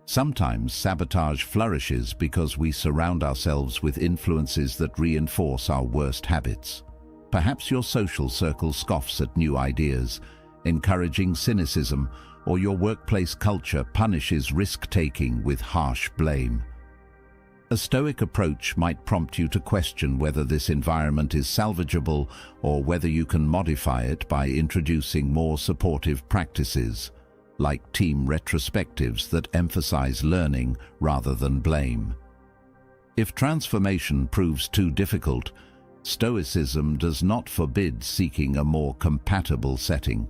Sometimes sabotage flourishes because we surround ourselves with influences that reinforce our worst habits. Perhaps your social circle scoffs at new ideas, encouraging cynicism, or your workplace culture punishes risk-taking with harsh blame. A Stoic approach might prompt you to question whether this environment is salvageable or whether you can modify it by introducing more supportive practices, like team retrospectives that emphasize learning rather than blame. If transformation proves too difficult, Stoicism does not forbid seeking a more compatible setting.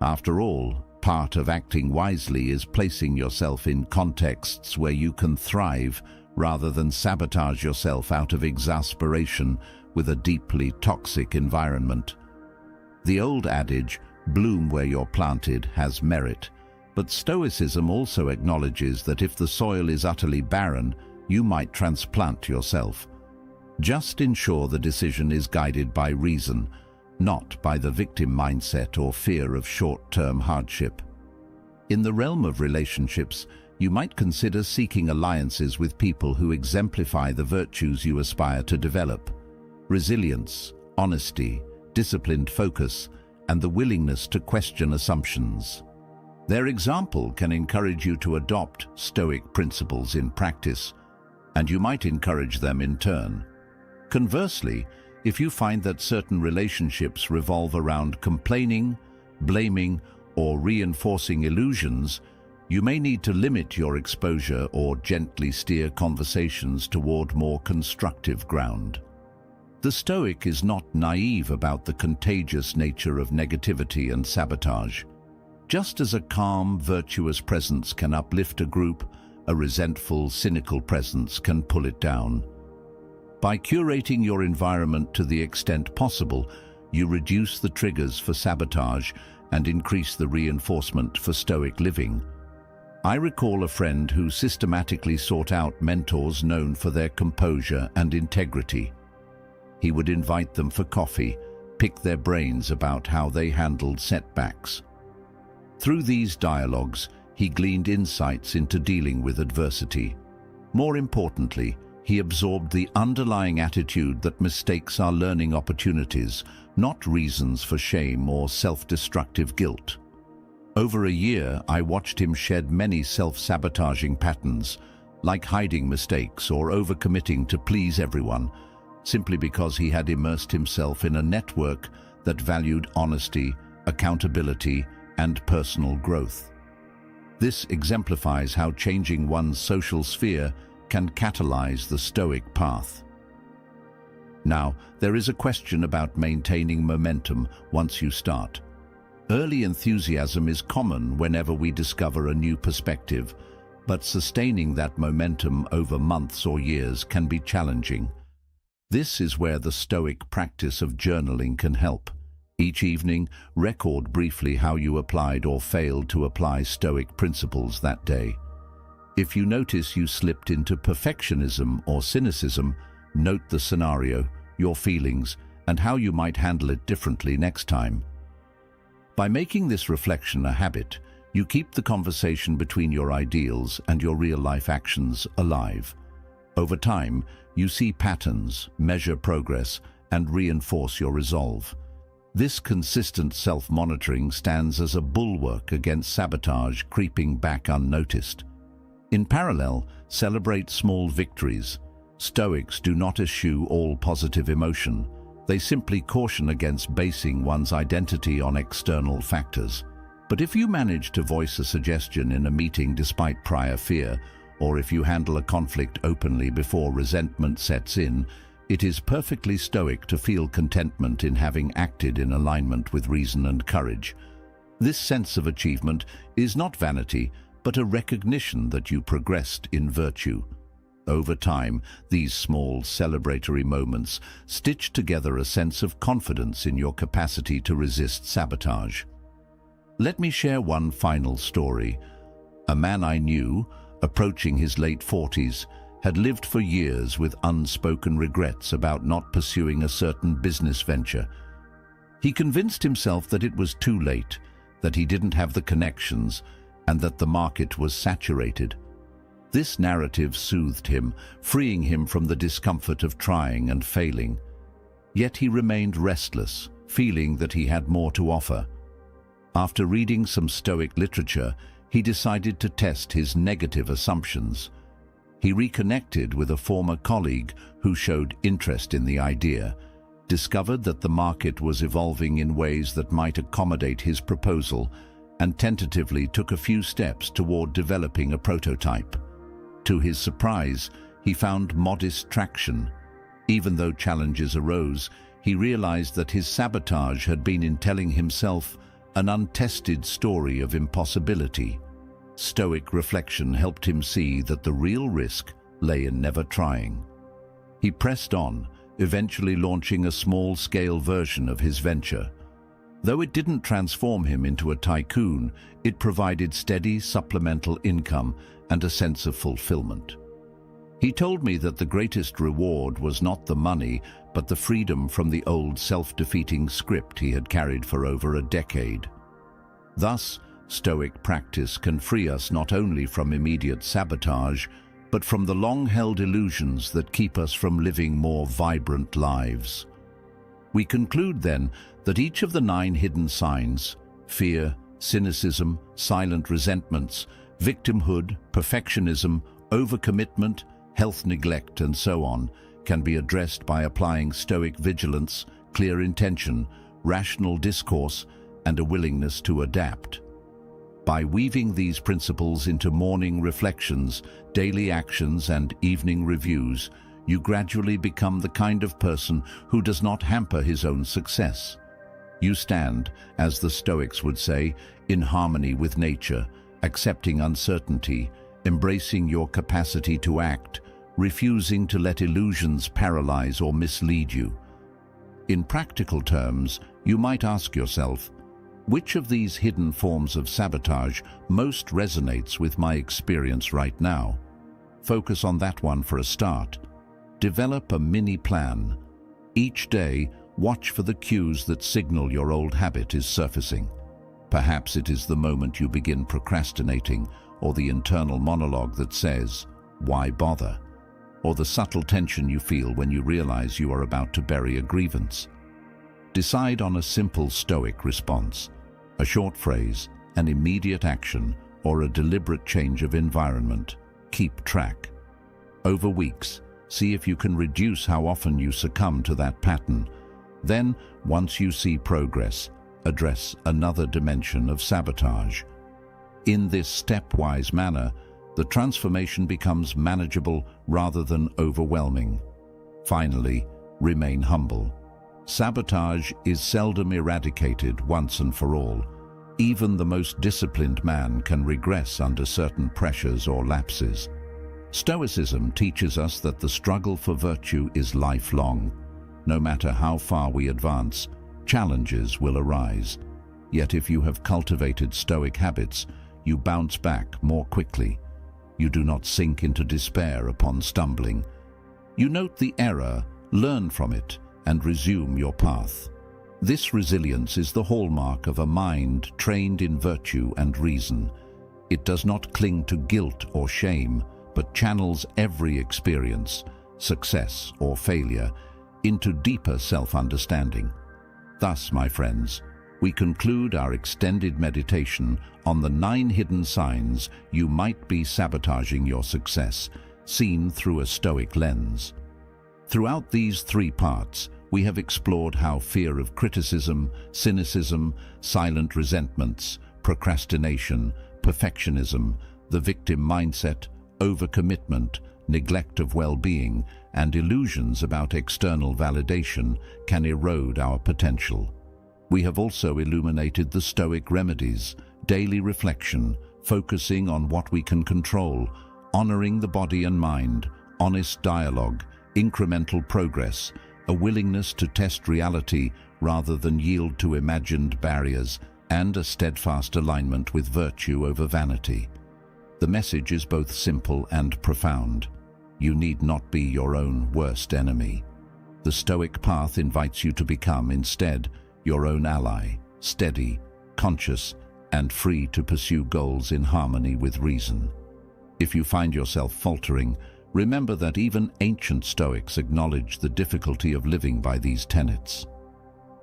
After all, part of acting wisely is placing yourself in contexts where you can thrive rather than sabotage yourself out of exasperation with a deeply toxic environment. The old adage, "bloom where you're planted," has merit, but Stoicism also acknowledges that if the soil is utterly barren, you might transplant yourself. Just ensure the decision is guided by reason, not by the victim mindset or fear of short-term hardship. In the realm of relationships, you might consider seeking alliances with people who exemplify the virtues you aspire to develop: resilience, honesty, disciplined focus, and the willingness to question assumptions. Their example can encourage you to adopt Stoic principles in practice, and you might encourage them in turn. Conversely, if you find that certain relationships revolve around complaining, blaming, or reinforcing illusions, you may need to limit your exposure or gently steer conversations toward more constructive ground. The Stoic is not naive about the contagious nature of negativity and sabotage. Just as a calm, virtuous presence can uplift a group, a resentful, cynical presence can pull it down. By curating your environment to the extent possible, you reduce the triggers for sabotage and increase the reinforcement for Stoic living. I recall a friend who systematically sought out mentors known for their composure and integrity. He would invite them for coffee, pick their brains about how they handled setbacks. Through these dialogues, he gleaned insights into dealing with adversity. More importantly, he absorbed the underlying attitude that mistakes are learning opportunities, not reasons for shame or self-destructive guilt. Over a year, I watched him shed many self-sabotaging patterns, like hiding mistakes or overcommitting to please everyone, simply because he had immersed himself in a network that valued honesty, accountability, and personal growth. This exemplifies how changing one's social sphere can catalyze the Stoic path. Now, there is a question about maintaining momentum once you start. Early enthusiasm is common whenever we discover a new perspective, but sustaining that momentum over months or years can be challenging. This is where the Stoic practice of journaling can help. Each evening, record briefly how you applied or failed to apply Stoic principles that day. If you notice you slipped into perfectionism or cynicism, note the scenario, your feelings, and how you might handle it differently next time. By making this reflection a habit, you keep the conversation between your ideals and your real-life actions alive. Over time, you see patterns, measure progress, and reinforce your resolve. This consistent self-monitoring stands as a bulwark against sabotage creeping back unnoticed. In parallel, celebrate small victories. Stoics do not eschew all positive emotion. They simply caution against basing one's identity on external factors. But if you manage to voice a suggestion in a meeting despite prior fear, or if you handle a conflict openly before resentment sets in, it is perfectly Stoic to feel contentment in having acted in alignment with reason and courage. This sense of achievement is not vanity, but a recognition that you progressed in virtue. Over time, these small celebratory moments stitch together a sense of confidence in your capacity to resist sabotage. Let me share one final story. A man I knew, approaching his late 40s, had lived for years with unspoken regrets about not pursuing a certain business venture. He convinced himself that it was too late, that he didn't have the connections, and that the market was saturated. This narrative soothed him, freeing him from the discomfort of trying and failing. Yet he remained restless, feeling that he had more to offer. After reading some Stoic literature, he decided to test his negative assumptions. He reconnected with a former colleague who showed interest in the idea, discovered that the market was evolving in ways that might accommodate his proposal, and tentatively took a few steps toward developing a prototype. To his surprise, he found modest traction. Even though challenges arose, he realized that his sabotage had been in telling himself an untested story of impossibility. Stoic reflection helped him see that the real risk lay in never trying. He pressed on, eventually launching a small-scale version of his venture. Though it didn't transform him into a tycoon, it provided steady supplemental income and a sense of fulfillment. He told me that the greatest reward was not the money, but the freedom from the old self-defeating script he had carried for over a decade. Thus, Stoic practice can free us not only from immediate sabotage, but from the long-held illusions that keep us from living more vibrant lives. We conclude then that each of the 9 hidden signs, fear, cynicism, silent resentments, victimhood, perfectionism, overcommitment, health neglect, and so on, can be addressed by applying Stoic vigilance, clear intention, rational discourse, and a willingness to adapt. By weaving these principles into morning reflections, daily actions, and evening reviews, you gradually become the kind of person who does not hamper his own success. You stand, as the Stoics would say, in harmony with nature, accepting uncertainty, embracing your capacity to act, refusing to let illusions paralyze or mislead you. In practical terms, you might ask yourself, which of these hidden forms of sabotage most resonates with my experience right now? Focus on that one for a start. Develop a mini plan. Each day, watch for the cues that signal your old habit is surfacing. Perhaps it is the moment you begin procrastinating, or the internal monologue that says, "Why bother?" Or the subtle tension you feel when you realize you are about to bury a grievance. Decide on a simple Stoic response, a short phrase, an immediate action, or a deliberate change of environment. Keep track. Over weeks, see if you can reduce how often you succumb to that pattern. Then, once you see progress, address another dimension of sabotage. In this stepwise manner, the transformation becomes manageable rather than overwhelming. Finally, remain humble. Sabotage is seldom eradicated once and for all. Even the most disciplined man can regress under certain pressures or lapses. Stoicism teaches us that the struggle for virtue is lifelong. No matter how far we advance, challenges will arise. Yet if you have cultivated Stoic habits, you bounce back more quickly. You do not sink into despair upon stumbling. You note the error, learn from it, and resume your path. This resilience is the hallmark of a mind trained in virtue and reason. It does not cling to guilt or shame, but channels every experience, success or failure, into deeper self-understanding. Thus, my friends, we conclude our extended meditation on the 9 hidden signs you might be sabotaging your success, seen through a Stoic lens. Throughout these 3 parts, we have explored how fear of criticism, cynicism, silent resentments, procrastination, perfectionism, the victim mindset, overcommitment, neglect of well-being, and illusions about external validation can erode our potential. We have also illuminated the Stoic remedies, daily reflection, focusing on what we can control, honoring the body and mind, honest dialogue, incremental progress, a willingness to test reality rather than yield to imagined barriers, and a steadfast alignment with virtue over vanity. The message is both simple and profound. You need not be your own worst enemy. The Stoic path invites you to become, instead, your own ally, steady, conscious, and free to pursue goals in harmony with reason. If you find yourself faltering, remember that even ancient Stoics acknowledged the difficulty of living by these tenets.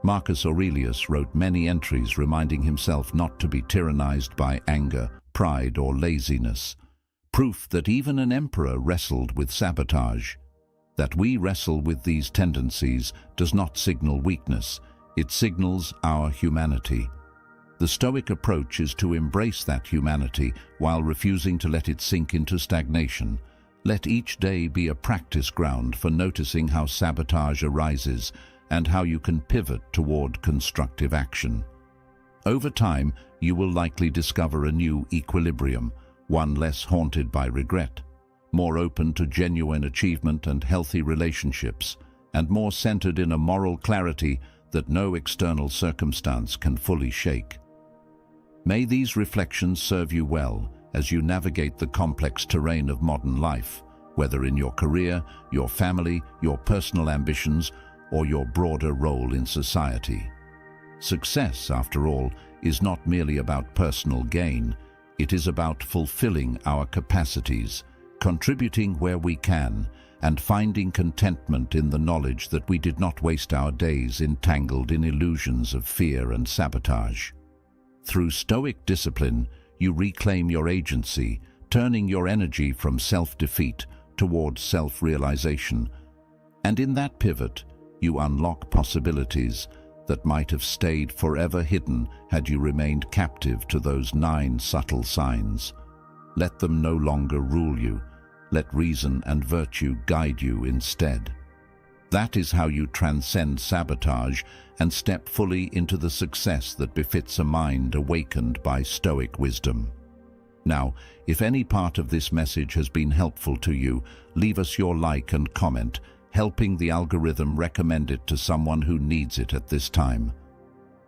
Marcus Aurelius wrote many entries reminding himself not to be tyrannized by anger, pride, or laziness, proof that even an emperor wrestled with sabotage. That we wrestle with these tendencies does not signal weakness, it signals our humanity. The Stoic approach is to embrace that humanity while refusing to let it sink into stagnation. Let each day be a practice ground for noticing how sabotage arises and how you can pivot toward constructive action. Over time, you will likely discover a new equilibrium, one less haunted by regret, more open to genuine achievement and healthy relationships, and more centered in a moral clarity that no external circumstance can fully shake. May these reflections serve you well as you navigate the complex terrain of modern life, whether in your career, your family, your personal ambitions, or your broader role in society. Success, after all, is not merely about personal gain. It is about fulfilling our capacities, contributing where we can, and finding contentment in the knowledge that we did not waste our days entangled in illusions of fear and sabotage. Through Stoic discipline, you reclaim your agency, turning your energy from self-defeat towards self-realization. And in that pivot, you unlock possibilities that might have stayed forever hidden had you remained captive to those 9 subtle signs. Let them no longer rule you. Let reason and virtue guide you instead. That is how you transcend sabotage and step fully into the success that befits a mind awakened by Stoic wisdom. Now, if any part of this message has been helpful to you, leave us your like and comment, helping the algorithm recommend it to someone who needs it at this time.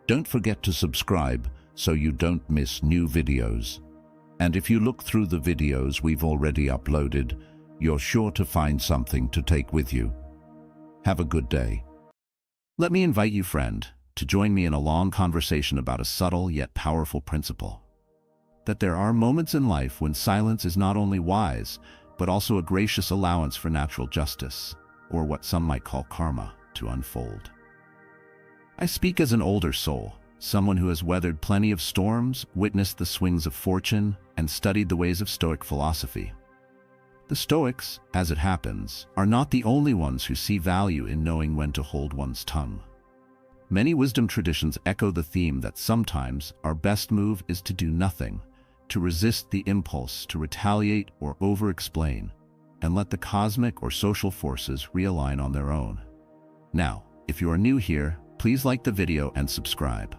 Don't forget to subscribe so you don't miss new videos. And if you look through the videos we've already uploaded, you're sure to find something to take with you. Have a good day. Let me invite you, friend, to join me in a long conversation about a subtle yet powerful principle. That there are moments in life when silence is not only wise, but also a gracious allowance for natural justice, or what some might call karma, to unfold. I speak as an older soul, someone who has weathered plenty of storms, witnessed the swings of fortune, and studied the ways of Stoic philosophy. The Stoics, as it happens, are not the only ones who see value in knowing when to hold one's tongue. Many wisdom traditions echo the theme that sometimes our best move is to do nothing, to resist the impulse to retaliate or over-explain, and let the cosmic or social forces realign on their own. Now, if you are new here, please like the video and subscribe.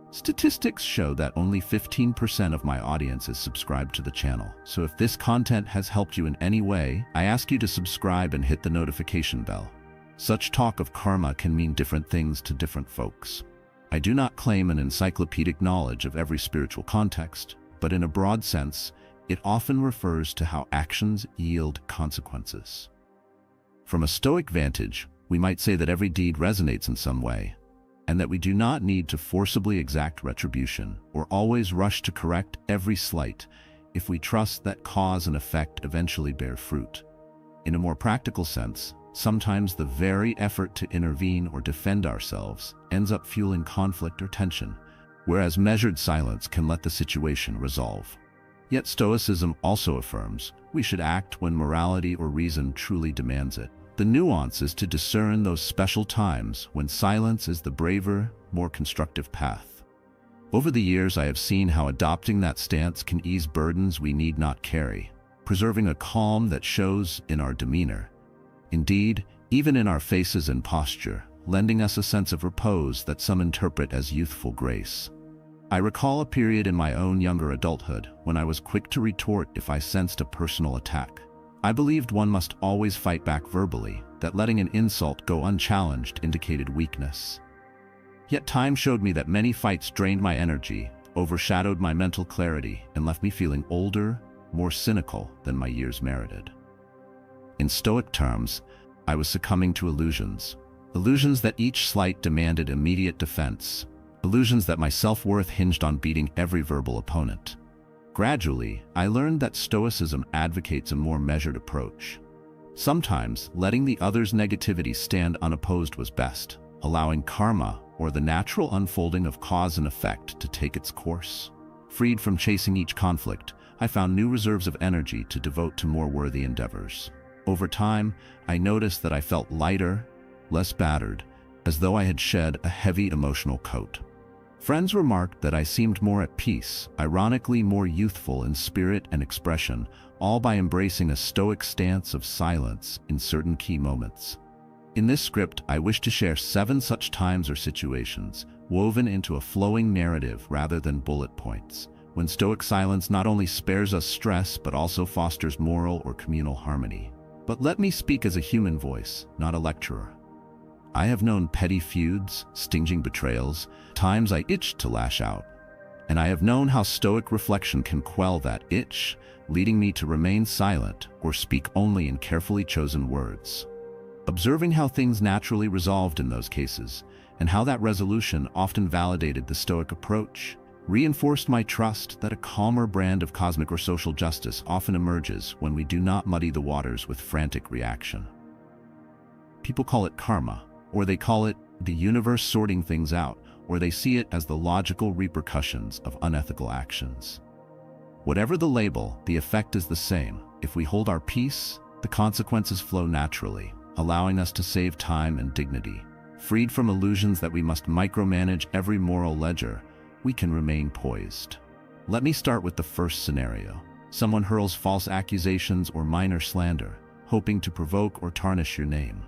Statistics show that only 15% of my audience is subscribed to the channel, so if this content has helped you in any way, I ask you to subscribe and hit the notification bell. Such talk of karma can mean different things to different folks. I do not claim an encyclopedic knowledge of every spiritual context, but in a broad sense, it often refers to how actions yield consequences. From a Stoic vantage, we might say that every deed resonates in some way, and that we do not need to forcibly exact retribution or always rush to correct every slight if we trust that cause and effect eventually bear fruit. In a more practical sense, sometimes the very effort to intervene or defend ourselves ends up fueling conflict or tension, whereas measured silence can let the situation resolve. Yet Stoicism also affirms we should act when morality or reason truly demands it. The nuance is to discern those special times when silence is the braver, more constructive path. Over the years, I have seen how adopting that stance can ease burdens we need not carry, preserving a calm that shows in our demeanor. Indeed, even in our faces and posture, lending us a sense of repose that some interpret as youthful grace. I recall a period in my own younger adulthood when I was quick to retort if I sensed a personal attack. I believed one must always fight back verbally, that letting an insult go unchallenged indicated weakness. Yet time showed me that many fights drained my energy, overshadowed my mental clarity, and left me feeling older, more cynical than my years merited. In Stoic terms, I was succumbing to illusions that each slight demanded immediate defense, illusions that my self-worth hinged on beating every verbal opponent. Gradually, I learned that Stoicism advocates a more measured approach. Sometimes, letting the other's negativity stand unopposed was best, allowing karma, or the natural unfolding of cause and effect, to take its course. Freed from chasing each conflict, I found new reserves of energy to devote to more worthy endeavors. Over time, I noticed that I felt lighter, less battered, as though I had shed a heavy emotional coat. Friends remarked that I seemed more at peace, ironically more youthful in spirit and expression, all by embracing a Stoic stance of silence in certain key moments. In this script, I wish to share 7 such times or situations, woven into a flowing narrative rather than bullet points, when Stoic silence not only spares us stress but also fosters moral or communal harmony. But let me speak as a human voice, not a lecturer. I have known petty feuds, stinging betrayals, times I itched to lash out. And I have known how Stoic reflection can quell that itch, leading me to remain silent or speak only in carefully chosen words. Observing how things naturally resolved in those cases, and how that resolution often validated the Stoic approach, reinforced my trust that a calmer brand of cosmic or social justice often emerges when we do not muddy the waters with frantic reaction. People call it karma, or they call it the universe sorting things out, or they see it as the logical repercussions of unethical actions. Whatever the label, the effect is the same. If we hold our peace, the consequences flow naturally, allowing us to save time and dignity. Freed from illusions that we must micromanage every moral ledger, we can remain poised. Let me start with the first scenario. Someone hurls false accusations or minor slander, hoping to provoke or tarnish your name.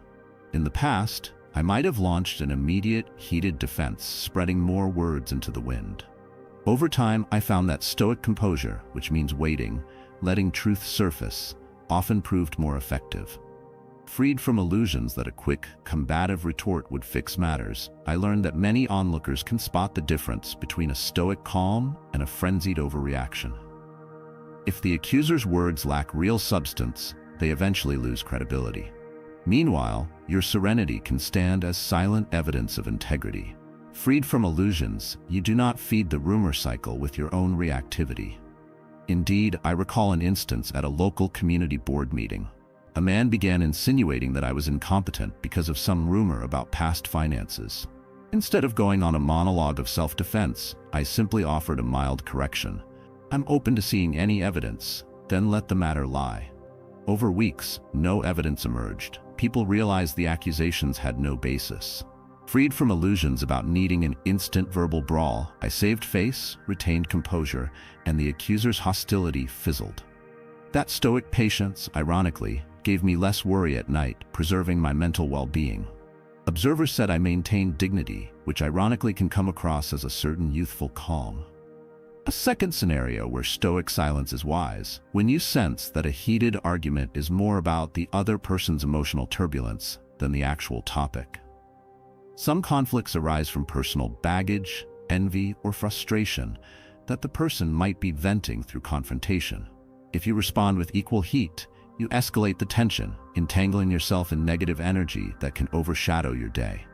In the past, I might have launched an immediate, heated defense, spreading more words into the wind. Over time, I found that Stoic composure, which means waiting, letting truth surface, often proved more effective. Freed from illusions that a quick, combative retort would fix matters, I learned that many onlookers can spot the difference between a Stoic calm and a frenzied overreaction. If the accuser's words lack real substance, they eventually lose credibility. Meanwhile, your serenity can stand as silent evidence of integrity. Freed from illusions, you do not feed the rumor cycle with your own reactivity. Indeed, I recall an instance at a local community board meeting. A man began insinuating that I was incompetent because of some rumor about past finances. Instead of going on a monologue of self-defense, I simply offered a mild correction. "I'm open to seeing any evidence, then let the matter lie." Over weeks, no evidence emerged. People realized the accusations had no basis. Freed from illusions about needing an instant verbal brawl, I saved face, retained composure, and the accuser's hostility fizzled. That stoic patience, ironically, gave me less worry at night, preserving my mental well-being. Observers said I maintained dignity, which ironically can come across as a certain youthful calm. A second scenario where stoic silence is wise, when you sense that a heated argument is more about the other person's emotional turbulence than the actual topic. Some conflicts arise from personal baggage, envy, or frustration that the person might be venting through confrontation. If you respond with equal heat, you escalate the tension, entangling yourself in negative energy that can overshadow your day.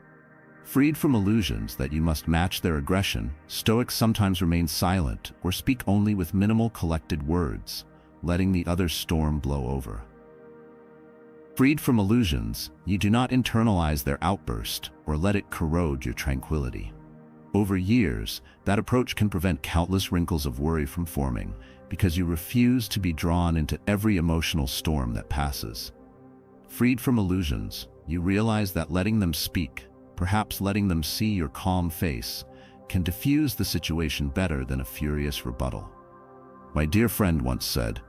Freed from illusions that you must match their aggression, Stoics sometimes remain silent or speak only with minimal collected words, letting the other storm blow over. Freed from illusions, you do not internalize their outburst or let it corrode your tranquility. Over years, that approach can prevent countless wrinkles of worry from forming because you refuse to be drawn into every emotional storm that passes. Freed from illusions, you realize that letting them speak, perhaps letting them see your calm face, can diffuse the situation better than a furious rebuttal. My dear friend once said,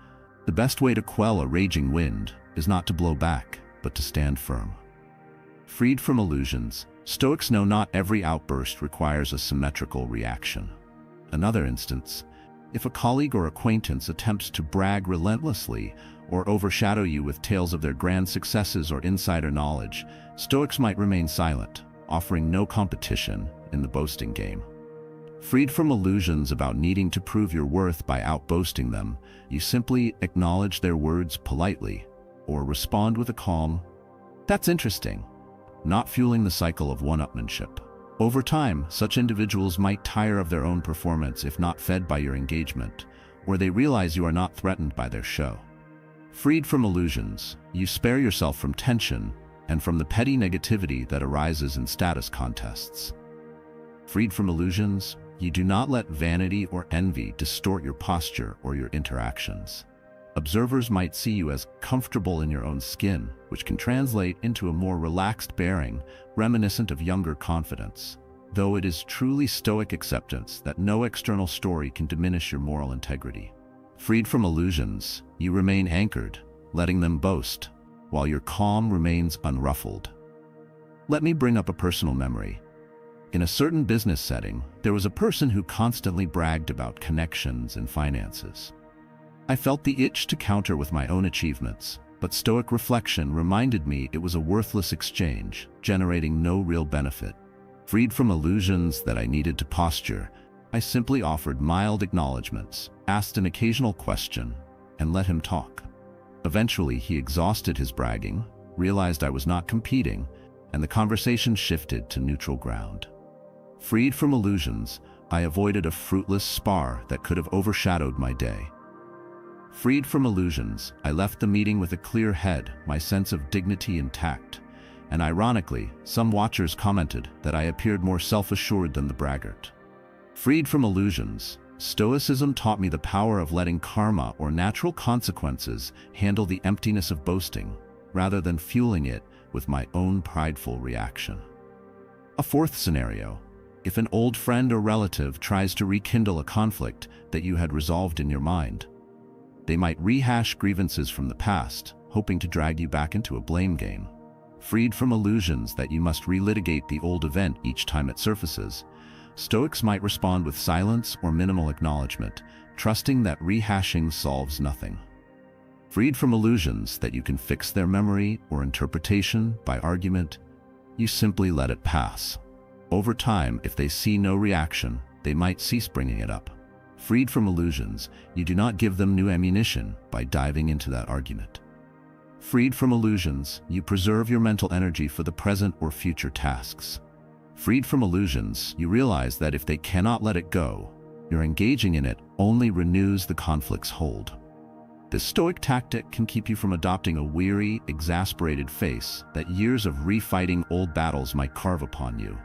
"The best way to quell a raging wind is not to blow back, but to stand firm." Freed from illusions, Stoics know not every outburst requires a symmetrical reaction. Another instance, if a colleague or acquaintance attempts to brag relentlessly or overshadow you with tales of their grand successes or insider knowledge, Stoics might remain silent, offering no competition in the boasting game. Freed from illusions about needing to prove your worth by outboasting them, you simply acknowledge their words politely or respond with a calm, "That's interesting," not fueling the cycle of one-upmanship. Over time, such individuals might tire of their own performance if not fed by your engagement, or they realize you are not threatened by their show. Freed from illusions, you spare yourself from tension and from the petty negativity that arises in status contests. Freed from illusions, you do not let vanity or envy distort your posture or your interactions. Observers might see you as comfortable in your own skin, which can translate into a more relaxed bearing, reminiscent of younger confidence, though it is truly Stoic acceptance that no external story can diminish your moral integrity. Freed from illusions, you remain anchored, letting them boast, while your calm remains unruffled. Let me bring up a personal memory. In a certain business setting, there was a person who constantly bragged about connections and finances. I felt the itch to counter with my own achievements, but Stoic reflection reminded me it was a worthless exchange, generating no real benefit. Freed from illusions that I needed to posture, I simply offered mild acknowledgments, asked an occasional question, and let him talk. Eventually, he exhausted his bragging, realized I was not competing, and the conversation shifted to neutral ground. Freed from illusions, I avoided a fruitless spar that could have overshadowed my day. Freed from illusions, I left the meeting with a clear head, my sense of dignity intact, and ironically, some watchers commented that I appeared more self-assured than the braggart. Freed from illusions, Stoicism taught me the power of letting karma or natural consequences handle the emptiness of boasting, rather than fueling it with my own prideful reaction. A fourth scenario, if an old friend or relative tries to rekindle a conflict that you had resolved in your mind, they might rehash grievances from the past, hoping to drag you back into a blame game. Freed from illusions that you must relitigate the old event each time it surfaces, Stoics might respond with silence or minimal acknowledgement, trusting that rehashing solves nothing. Freed from illusions that you can fix their memory or interpretation by argument, you simply let it pass. Over time, if they see no reaction, they might cease bringing it up. Freed from illusions, you do not give them new ammunition by diving into that argument. Freed from illusions, you preserve your mental energy for the present or future tasks. Freed from illusions, you realize that if they cannot let it go, your engaging in it only renews the conflict's hold. This Stoic tactic can keep you from adopting a weary, exasperated face that years of refighting old battles might carve upon you.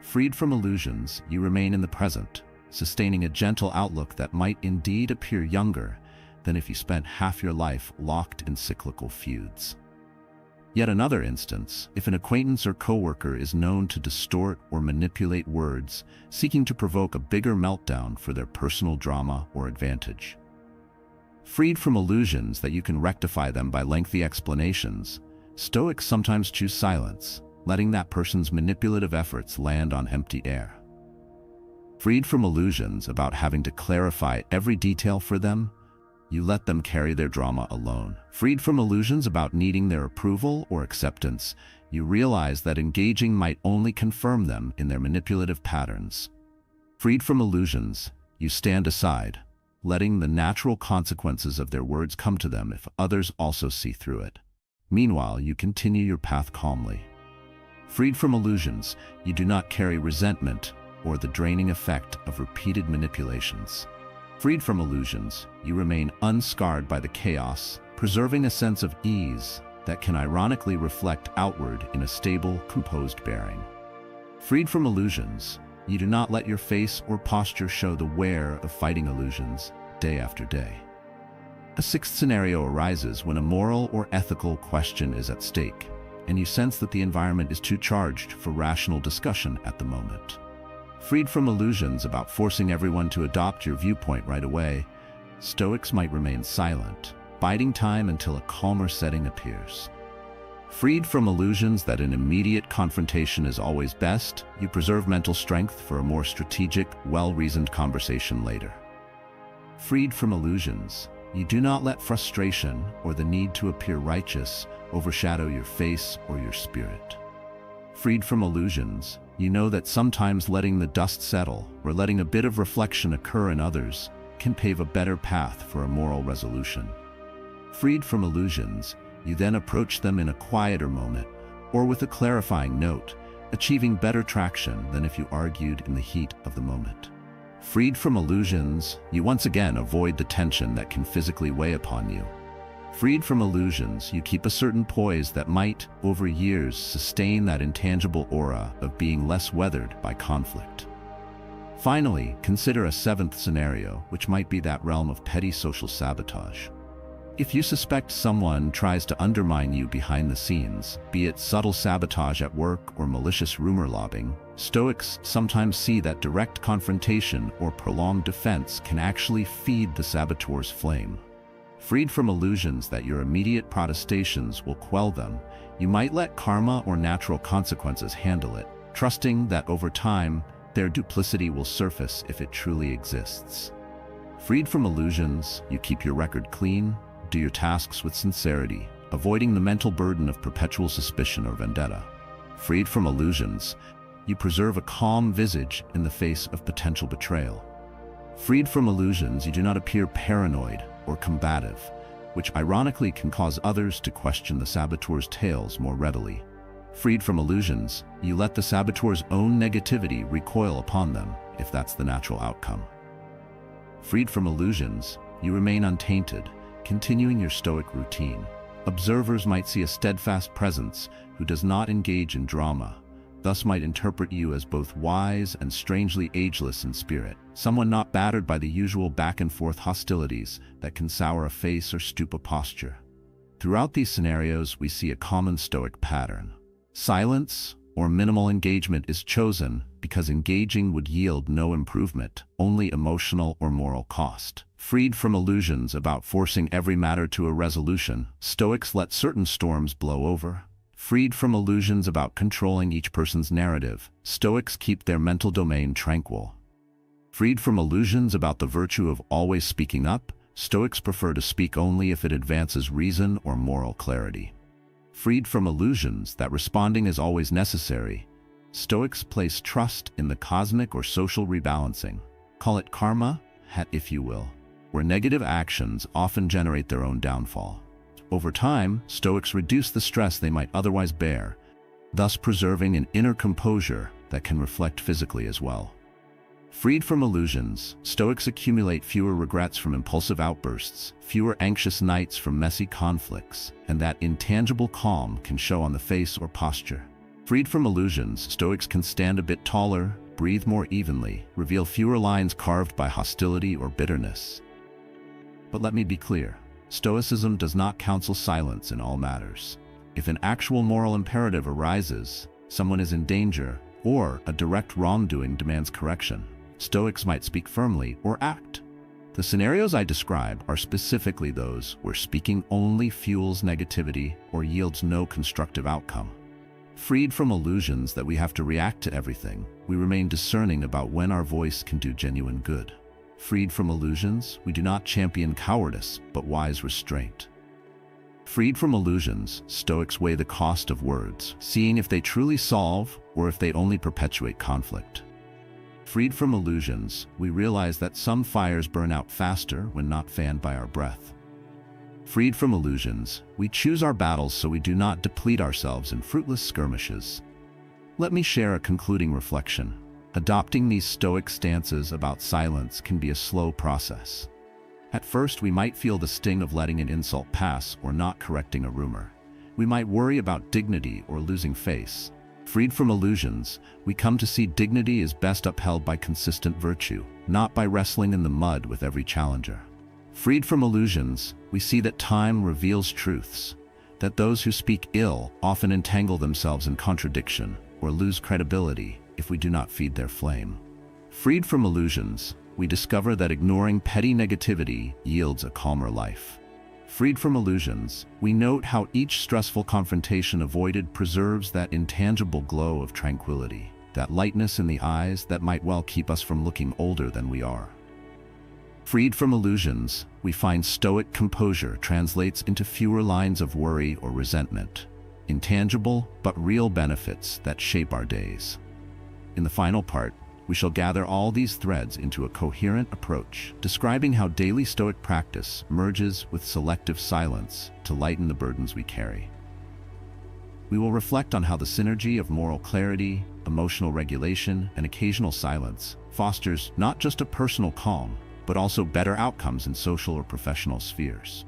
Freed from illusions, you remain in the present, sustaining a gentle outlook that might indeed appear younger, than if you spent half your life locked in cyclical feuds. Yet another instance, if an acquaintance or coworker is known to distort or manipulate words, seeking to provoke a bigger meltdown for their personal drama or advantage. Freed from illusions that you can rectify them by lengthy explanations, Stoics sometimes choose silence, letting that person's manipulative efforts land on empty air. Freed from illusions about having to clarify every detail for them, you let them carry their drama alone. Freed from illusions about needing their approval or acceptance, you realize that engaging might only confirm them in their manipulative patterns. Freed from illusions, you stand aside, letting the natural consequences of their words come to them if others also see through it. Meanwhile, you continue your path calmly. Freed from illusions, you do not carry resentment or the draining effect of repeated manipulations. Freed from illusions, you remain unscarred by the chaos, preserving a sense of ease that can ironically reflect outward in a stable, composed bearing. Freed from illusions, you do not let your face or posture show the wear of fighting illusions day after day. A sixth scenario arises when a moral or ethical question is at stake, and you sense that the environment is too charged for rational discussion at the moment. Freed from illusions about forcing everyone to adopt your viewpoint right away, Stoics might remain silent, biding time until a calmer setting appears. Freed from illusions that an immediate confrontation is always best, you preserve mental strength for a more strategic, well-reasoned conversation later. Freed from illusions, you do not let frustration or the need to appear righteous overshadow your face or your spirit. Freed from illusions, you know that sometimes letting the dust settle or letting a bit of reflection occur in others can pave a better path for a moral resolution. Freed from illusions, you then approach them in a quieter moment or with a clarifying note, achieving better traction than if you argued in the heat of the moment. Freed from illusions, you once again avoid the tension that can physically weigh upon you. Freed from illusions, you keep a certain poise that might, over years, sustain that intangible aura of being less weathered by conflict. Finally, consider a seventh scenario, which might be that realm of petty social sabotage. If you suspect someone tries to undermine you behind the scenes, be it subtle sabotage at work or malicious rumor lobbing, Stoics sometimes see that direct confrontation or prolonged defense can actually feed the saboteur's flame. Freed from illusions that your immediate protestations will quell them, you might let karma or natural consequences handle it, trusting that over time, their duplicity will surface if it truly exists. Freed from illusions, you keep your record clean, do your tasks with sincerity, avoiding the mental burden of perpetual suspicion or vendetta. Freed from illusions, you preserve a calm visage in the face of potential betrayal. Freed from illusions, you do not appear paranoid or combative, which ironically can cause others to question the saboteur's tales more readily. Freed from illusions, you let the saboteur's own negativity recoil upon them, if that's the natural outcome. Freed from illusions, you remain untainted, continuing your Stoic routine. Observers might see a steadfast presence who does not engage in drama, thus might interpret you as both wise and strangely ageless in spirit, someone not battered by the usual back-and-forth hostilities that can sour a face or stoop a posture. Throughout these scenarios, we see a common Stoic pattern. Silence or minimal engagement is chosen because engaging would yield no improvement, only emotional or moral cost. Freed from illusions about forcing every matter to a resolution, Stoics let certain storms blow over. Freed from illusions about controlling each person's narrative, Stoics keep their mental domain tranquil. Freed from illusions about the virtue of always speaking up, Stoics prefer to speak only if it advances reason or moral clarity. Freed from illusions that responding is always necessary, Stoics place trust in the cosmic or social rebalancing. Call it karma, if you will, where negative actions often generate their own downfall. Over time, Stoics reduce the stress they might otherwise bear, thus preserving an inner composure that can reflect physically as well. Freed from illusions, Stoics accumulate fewer regrets from impulsive outbursts, fewer anxious nights from messy conflicts, and that intangible calm can show on the face or posture. Freed from illusions, Stoics can stand a bit taller, breathe more evenly, reveal fewer lines carved by hostility or bitterness. But let me be clear, Stoicism does not counsel silence in all matters. If an actual moral imperative arises, someone is in danger, or a direct wrongdoing demands correction, Stoics might speak firmly or act. The scenarios I describe are specifically those where speaking only fuels negativity or yields no constructive outcome. Freed from illusions that we have to react to everything, we remain discerning about when our voice can do genuine good. Freed from illusions, we do not champion cowardice, but wise restraint. Freed from illusions, Stoics weigh the cost of words, seeing if they truly solve or if they only perpetuate conflict. Freed from illusions, we realize that some fires burn out faster when not fanned by our breath. Freed from illusions, we choose our battles so we do not deplete ourselves in fruitless skirmishes. Let me share a concluding reflection. Adopting these Stoic stances about silence can be a slow process. At first, we might feel the sting of letting an insult pass or not correcting a rumor. We might worry about dignity or losing face. Freed from illusions, we come to see dignity is best upheld by consistent virtue, not by wrestling in the mud with every challenger. Freed from illusions, we see that time reveals truths, that those who speak ill often entangle themselves in contradiction or lose credibility if we do not feed their flame. Freed from illusions, we discover that ignoring petty negativity yields a calmer life. Freed from illusions, we note how each stressful confrontation avoided preserves that intangible glow of tranquility, that lightness in the eyes that might well keep us from looking older than we are. Freed from illusions, we find Stoic composure translates into fewer lines of worry or resentment, intangible but real benefits that shape our days. In the final part, we shall gather all these threads into a coherent approach, describing how daily Stoic practice merges with selective silence to lighten the burdens we carry. We will reflect on how the synergy of moral clarity, emotional regulation, and occasional silence fosters not just a personal calm, but also better outcomes in social or professional spheres.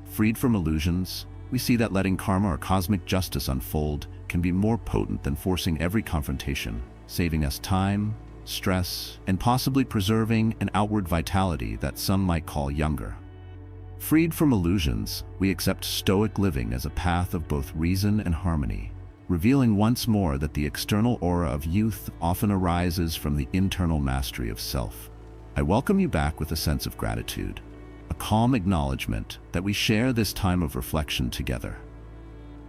Freed from illusions, we see that letting karma or cosmic justice unfold can be more potent than forcing every confrontation, saving us time, stress, and possibly preserving an outward vitality that some might call younger. Freed from illusions, we accept Stoic living as a path of both reason and harmony, revealing once more that the external aura of youth often arises from the internal mastery of self. I welcome you back with a sense of gratitude, a calm acknowledgement that we share this time of reflection together.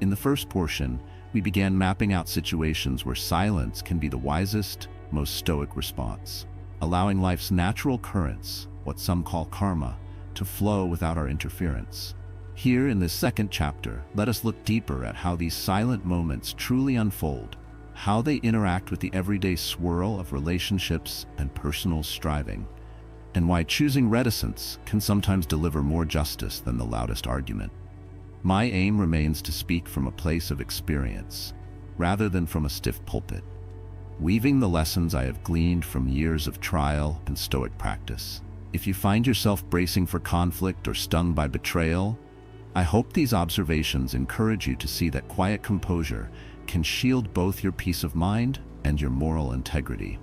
In the first portion, we began mapping out situations where silence can be the wisest, most Stoic response, allowing life's natural currents, what some call karma, to flow without our interference. Here in this second chapter, let us look deeper at how these silent moments truly unfold, how they interact with the everyday swirl of relationships and personal striving, and why choosing reticence can sometimes deliver more justice than the loudest argument. My aim remains to speak from a place of experience, rather than from a stiff pulpit, weaving the lessons I have gleaned from years of trial and Stoic practice. If you find yourself bracing for conflict or stung by betrayal, I hope these observations encourage you to see that quiet composure can shield both your peace of mind and your moral integrity.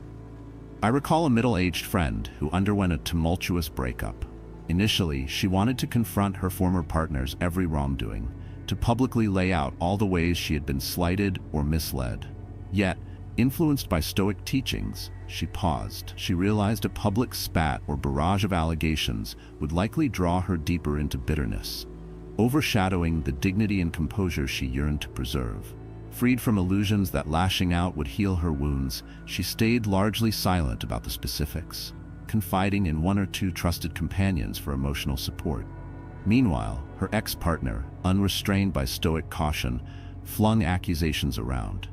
I recall a middle-aged friend who underwent a tumultuous breakup. Initially, she wanted to confront her former partner's every wrongdoing, to publicly lay out all the ways she had been slighted or misled. Yet, influenced by Stoic teachings, she paused. She realized a public spat or barrage of allegations would likely draw her deeper into bitterness, overshadowing the dignity and composure she yearned to preserve. Freed from illusions that lashing out would heal her wounds, she stayed largely silent about the specifics, confiding in one or two trusted companions for emotional support. Meanwhile, her ex-partner, unrestrained by Stoic caution, flung accusations around,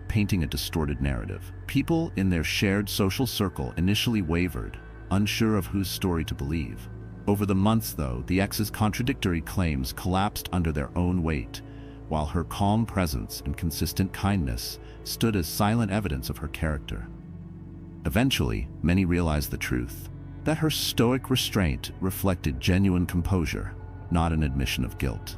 painting a distorted narrative. People in their shared social circle initially wavered, unsure of whose story to believe. Over the months, though, the ex's contradictory claims collapsed under their own weight, while her calm presence and consistent kindness stood as silent evidence of her character. Eventually, many realized the truth, that her Stoic restraint reflected genuine composure, not an admission of guilt.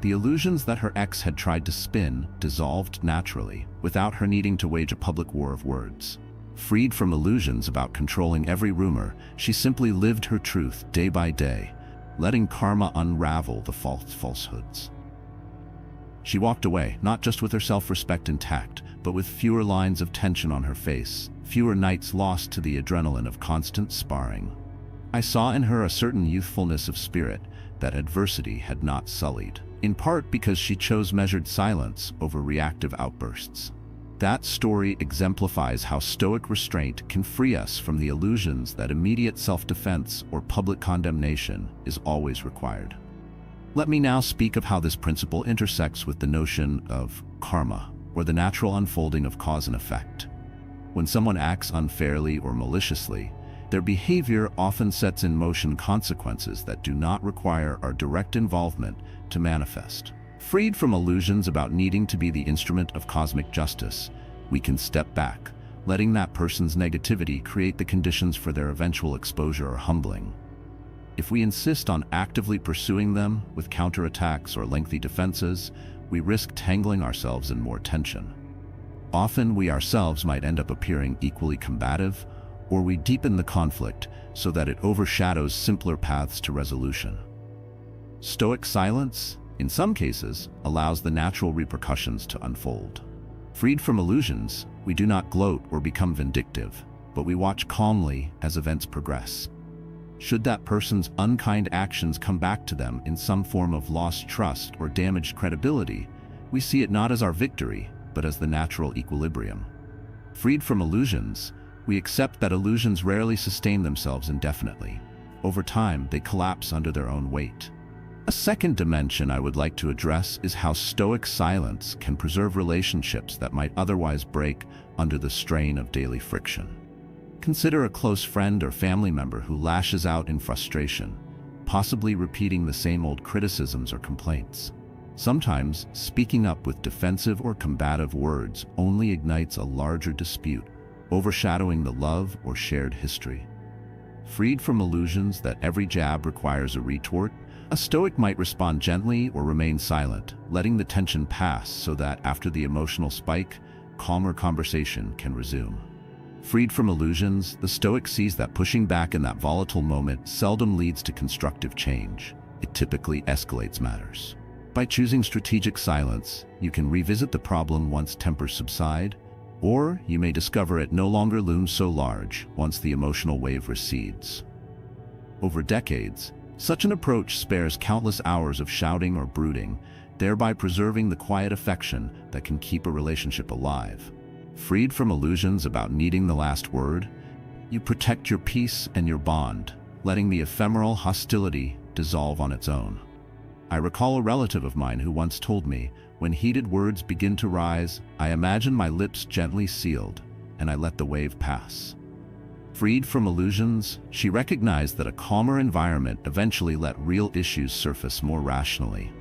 The illusions that her ex had tried to spin dissolved naturally, without her needing to wage a public war of words. Freed from illusions about controlling every rumor, she simply lived her truth day by day, letting karma unravel the falsehoods. She walked away, not just with her self-respect intact, but with fewer lines of tension on her face, fewer nights lost to the adrenaline of constant sparring. I saw in her a certain youthfulness of spirit that adversity had not sullied, in part because she chose measured silence over reactive outbursts. That story exemplifies how Stoic restraint can free us from the illusions that immediate self-defense or public condemnation is always required. Let me now speak of how this principle intersects with the notion of karma, or the natural unfolding of cause and effect. When someone acts unfairly or maliciously, their behavior often sets in motion consequences that do not require our direct involvement to manifest. Freed from illusions about needing to be the instrument of cosmic justice, we can step back, letting that person's negativity create the conditions for their eventual exposure or humbling. If we insist on actively pursuing them with counterattacks or lengthy defenses, we risk tangling ourselves in more tension. Often we ourselves might end up appearing equally combative, or we deepen the conflict so that it overshadows simpler paths to resolution. Stoic silence, in some cases, allows the natural repercussions to unfold. Freed from illusions, we do not gloat or become vindictive, but we watch calmly as events progress. Should that person's unkind actions come back to them in some form of lost trust or damaged credibility, we see it not as our victory, but as the natural equilibrium. Freed from illusions, we accept that illusions rarely sustain themselves indefinitely. Over time, they collapse under their own weight. A second dimension I would like to address is how Stoic silence can preserve relationships that might otherwise break under the strain of daily friction. Consider a close friend or family member who lashes out in frustration, possibly repeating the same old criticisms or complaints. Sometimes, speaking up with defensive or combative words only ignites a larger dispute, overshadowing the love or shared history. Freed from illusions that every jab requires a retort, a Stoic might respond gently or remain silent, letting the tension pass so that after the emotional spike, calmer conversation can resume. Freed from illusions, the Stoic sees that pushing back in that volatile moment seldom leads to constructive change. It typically escalates matters. By choosing strategic silence, you can revisit the problem once tempers subside, or you may discover it no longer looms so large once the emotional wave recedes. Over decades, such an approach spares countless hours of shouting or brooding, thereby preserving the quiet affection that can keep a relationship alive. Freed from illusions about needing the last word, you protect your peace and your bond, letting the ephemeral hostility dissolve on its own. I recall a relative of mine who once told me, "When heated words begin to rise, I imagine my lips gently sealed, and I let the wave pass." Freed from illusions, she recognized that a calmer environment eventually let real issues surface more rationally.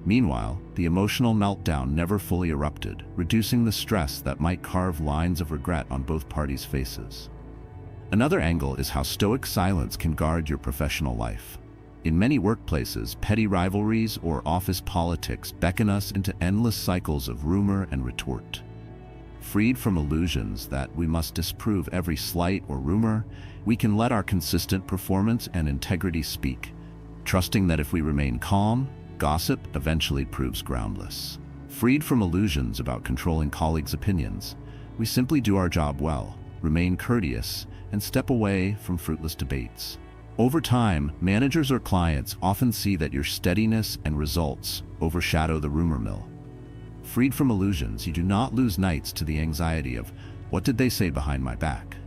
Meanwhile, the emotional meltdown never fully erupted, reducing the stress that might carve lines of regret on both parties' faces. Another angle is how Stoic silence can guard your professional life. In many workplaces, petty rivalries or office politics beckon us into endless cycles of rumor and retort. Freed from illusions that we must disprove every slight or rumor, we can let our consistent performance and integrity speak, trusting that if we remain calm, gossip eventually proves groundless. Freed from illusions about controlling colleagues' opinions, we simply do our job well, remain courteous, and step away from fruitless debates. Over time, managers or clients often see that your steadiness and results overshadow the rumor mill. Freed from illusions, you do not lose nights to the anxiety of, "What did they say behind my back?"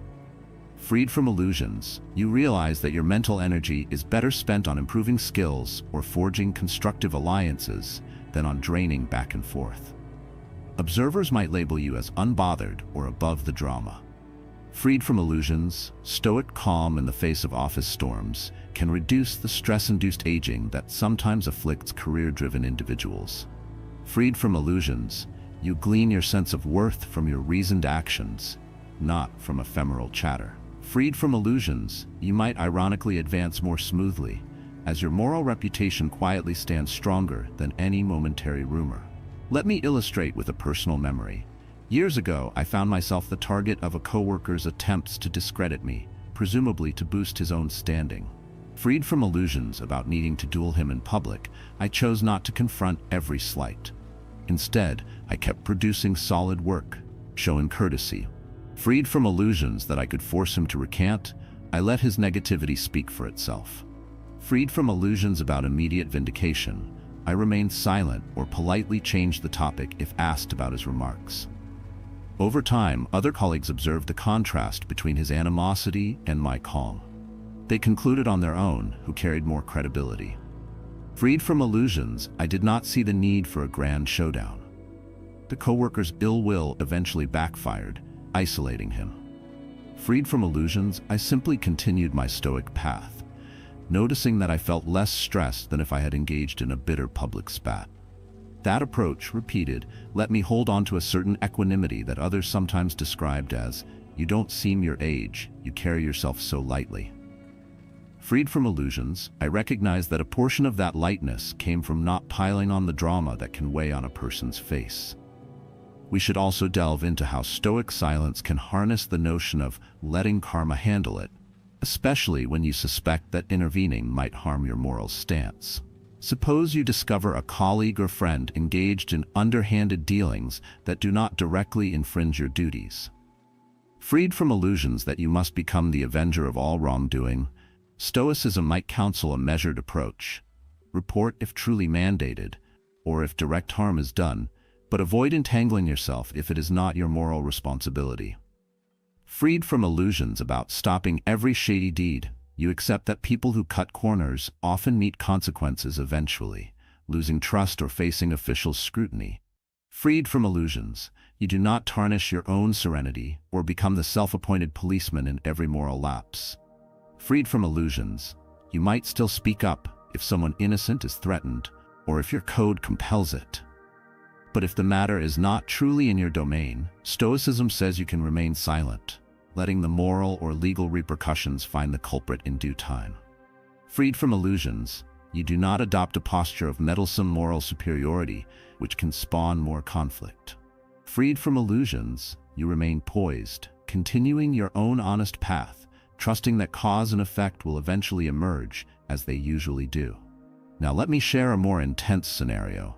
Freed from illusions, you realize that your mental energy is better spent on improving skills or forging constructive alliances than on draining back and forth. Observers might label you as unbothered or above the drama. Freed from illusions, Stoic calm in the face of office storms can reduce the stress-induced aging that sometimes afflicts career-driven individuals. Freed from illusions, you glean your sense of worth from your reasoned actions, not from ephemeral chatter. Freed from illusions, you might ironically advance more smoothly, as your moral reputation quietly stands stronger than any momentary rumor. Let me illustrate with a personal memory. Years ago, I found myself the target of a coworker's attempts to discredit me, presumably to boost his own standing. Freed from illusions about needing to duel him in public, I chose not to confront every slight. Instead, I kept producing solid work, showing courtesy. Freed from illusions that I could force him to recant, I let his negativity speak for itself. Freed from illusions about immediate vindication, I remained silent or politely changed the topic if asked about his remarks. Over time, other colleagues observed the contrast between his animosity and my calm. They concluded on their own who carried more credibility. Freed from illusions, I did not see the need for a grand showdown. The coworker's ill will eventually backfired, isolating him. Freed from illusions, I simply continued my stoic path, noticing that I felt less stressed than if I had engaged in a bitter public spat. That approach, repeated, let me hold on to a certain equanimity that others sometimes described as, "You don't seem your age, you carry yourself so lightly." Freed from illusions, I recognized that a portion of that lightness came from not piling on the drama that can weigh on a person's face. We should also delve into how Stoic silence can harness the notion of letting karma handle it, especially when you suspect that intervening might harm your moral stance. Suppose you discover a colleague or friend engaged in underhanded dealings that do not directly infringe your duties. Freed from illusions that you must become the avenger of all wrongdoing, Stoicism might counsel a measured approach. Report if truly mandated, or if direct harm is done, but avoid entangling yourself if it is not your moral responsibility. Freed from illusions about stopping every shady deed, you accept that people who cut corners often meet consequences eventually, losing trust or facing official scrutiny. Freed from illusions, you do not tarnish your own serenity or become the self-appointed policeman in every moral lapse. Freed from illusions, you might still speak up if someone innocent is threatened or if your code compels it. But if the matter is not truly in your domain, Stoicism says you can remain silent, letting the moral or legal repercussions find the culprit in due time. Freed from illusions, you do not adopt a posture of meddlesome moral superiority, which can spawn more conflict. Freed from illusions, you remain poised, continuing your own honest path, trusting that cause and effect will eventually emerge, as they usually do. Now let me share a more intense scenario.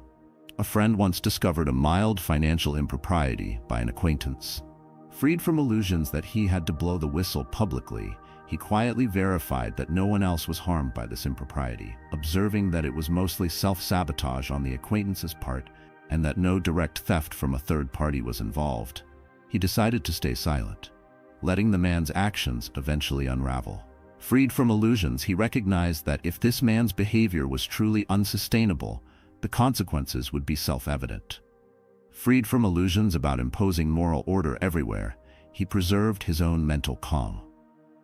A friend once discovered a mild financial impropriety by an acquaintance. Freed from illusions that he had to blow the whistle publicly, he quietly verified that no one else was harmed by this impropriety, observing that it was mostly self-sabotage on the acquaintance's part and that no direct theft from a third party was involved. He decided to stay silent, letting the man's actions eventually unravel. Freed from illusions, he recognized that if this man's behavior was truly unsustainable, the consequences would be self-evident. Freed from illusions about imposing moral order everywhere, he preserved his own mental calm.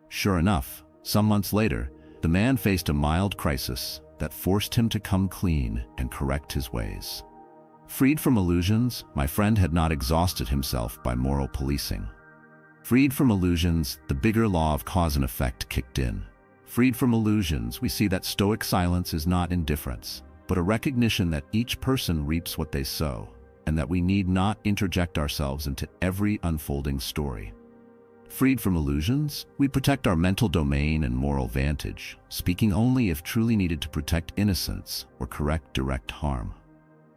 Sure enough, some months later, the man faced a mild crisis that forced him to come clean and correct his ways. Freed from illusions, my friend had not exhausted himself by moral policing. Freed from illusions, the bigger law of cause and effect kicked in. Freed from illusions, we see that Stoic silence is not indifference, but a recognition that each person reaps what they sow, and that we need not interject ourselves into every unfolding story. Freed from illusions, we protect our mental domain and moral vantage, speaking only if truly needed to protect innocence or correct direct harm.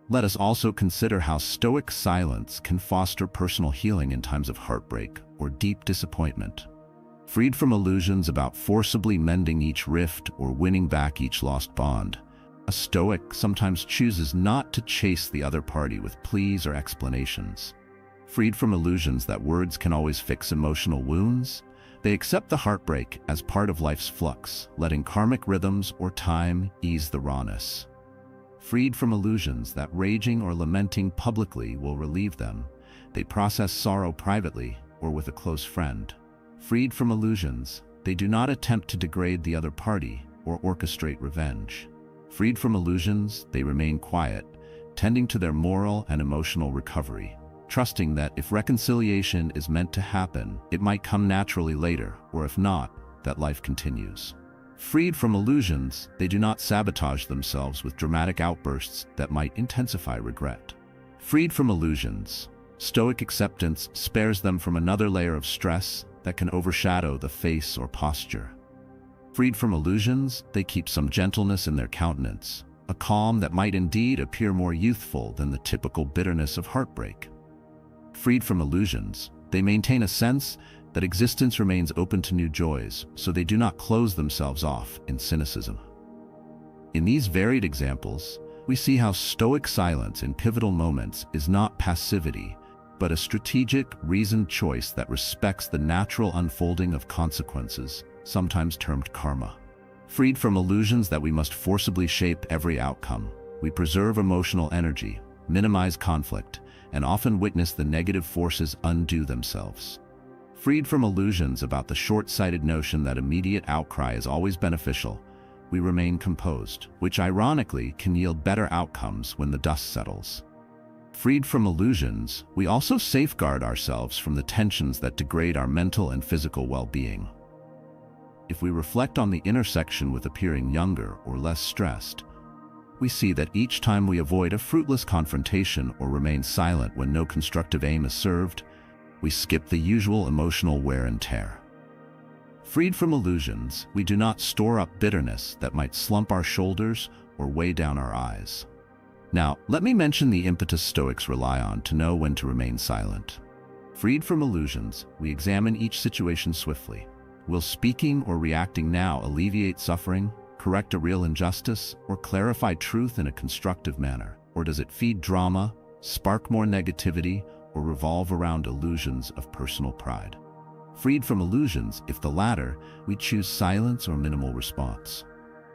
Let us also consider how Stoic silence can foster personal healing in times of heartbreak or deep disappointment. Freed from illusions about forcibly mending each rift or winning back each lost bond, a Stoic sometimes chooses not to chase the other party with pleas or explanations. Freed from illusions that words can always fix emotional wounds, they accept the heartbreak as part of life's flux, letting karmic rhythms or time ease the rawness. Freed from illusions that raging or lamenting publicly will relieve them, they process sorrow privately or with a close friend. Freed from illusions, they do not attempt to degrade the other party or orchestrate revenge. Freed from illusions, they remain quiet, tending to their moral and emotional recovery, trusting that if reconciliation is meant to happen, it might come naturally later, or if not, that life continues. Freed from illusions, they do not sabotage themselves with dramatic outbursts that might intensify regret. Freed from illusions, Stoic acceptance spares them from another layer of stress that can overshadow the face or posture. Freed from illusions, they keep some gentleness in their countenance, a calm that might indeed appear more youthful than the typical bitterness of heartbreak. Freed from illusions, they maintain a sense that existence remains open to new joys, so they do not close themselves off in cynicism. In these varied examples, we see how Stoic silence in pivotal moments is not passivity, but a strategic, reasoned choice that respects the natural unfolding of consequences, sometimes termed karma. Freed from illusions that we must forcibly shape every outcome, we preserve emotional energy, minimize conflict, and often witness the negative forces undo themselves. Freed from illusions about the short-sighted notion that immediate outcry is always beneficial, we remain composed, which ironically can yield better outcomes when the dust settles. Freed from illusions, we also safeguard ourselves from the tensions that degrade our mental and physical well-being. If we reflect on the intersection with appearing younger or less stressed, we see that each time we avoid a fruitless confrontation or remain silent when no constructive aim is served, we skip the usual emotional wear and tear. Freed from illusions, we do not store up bitterness that might slump our shoulders or weigh down our eyes. Now, let me mention the impetus Stoics rely on to know when to remain silent. Freed from illusions, we examine each situation swiftly. Will speaking or reacting now alleviate suffering, correct a real injustice, or clarify truth in a constructive manner? Or does it feed drama, spark more negativity, or revolve around illusions of personal pride? Freed from illusions, if the latter, we choose silence or minimal response.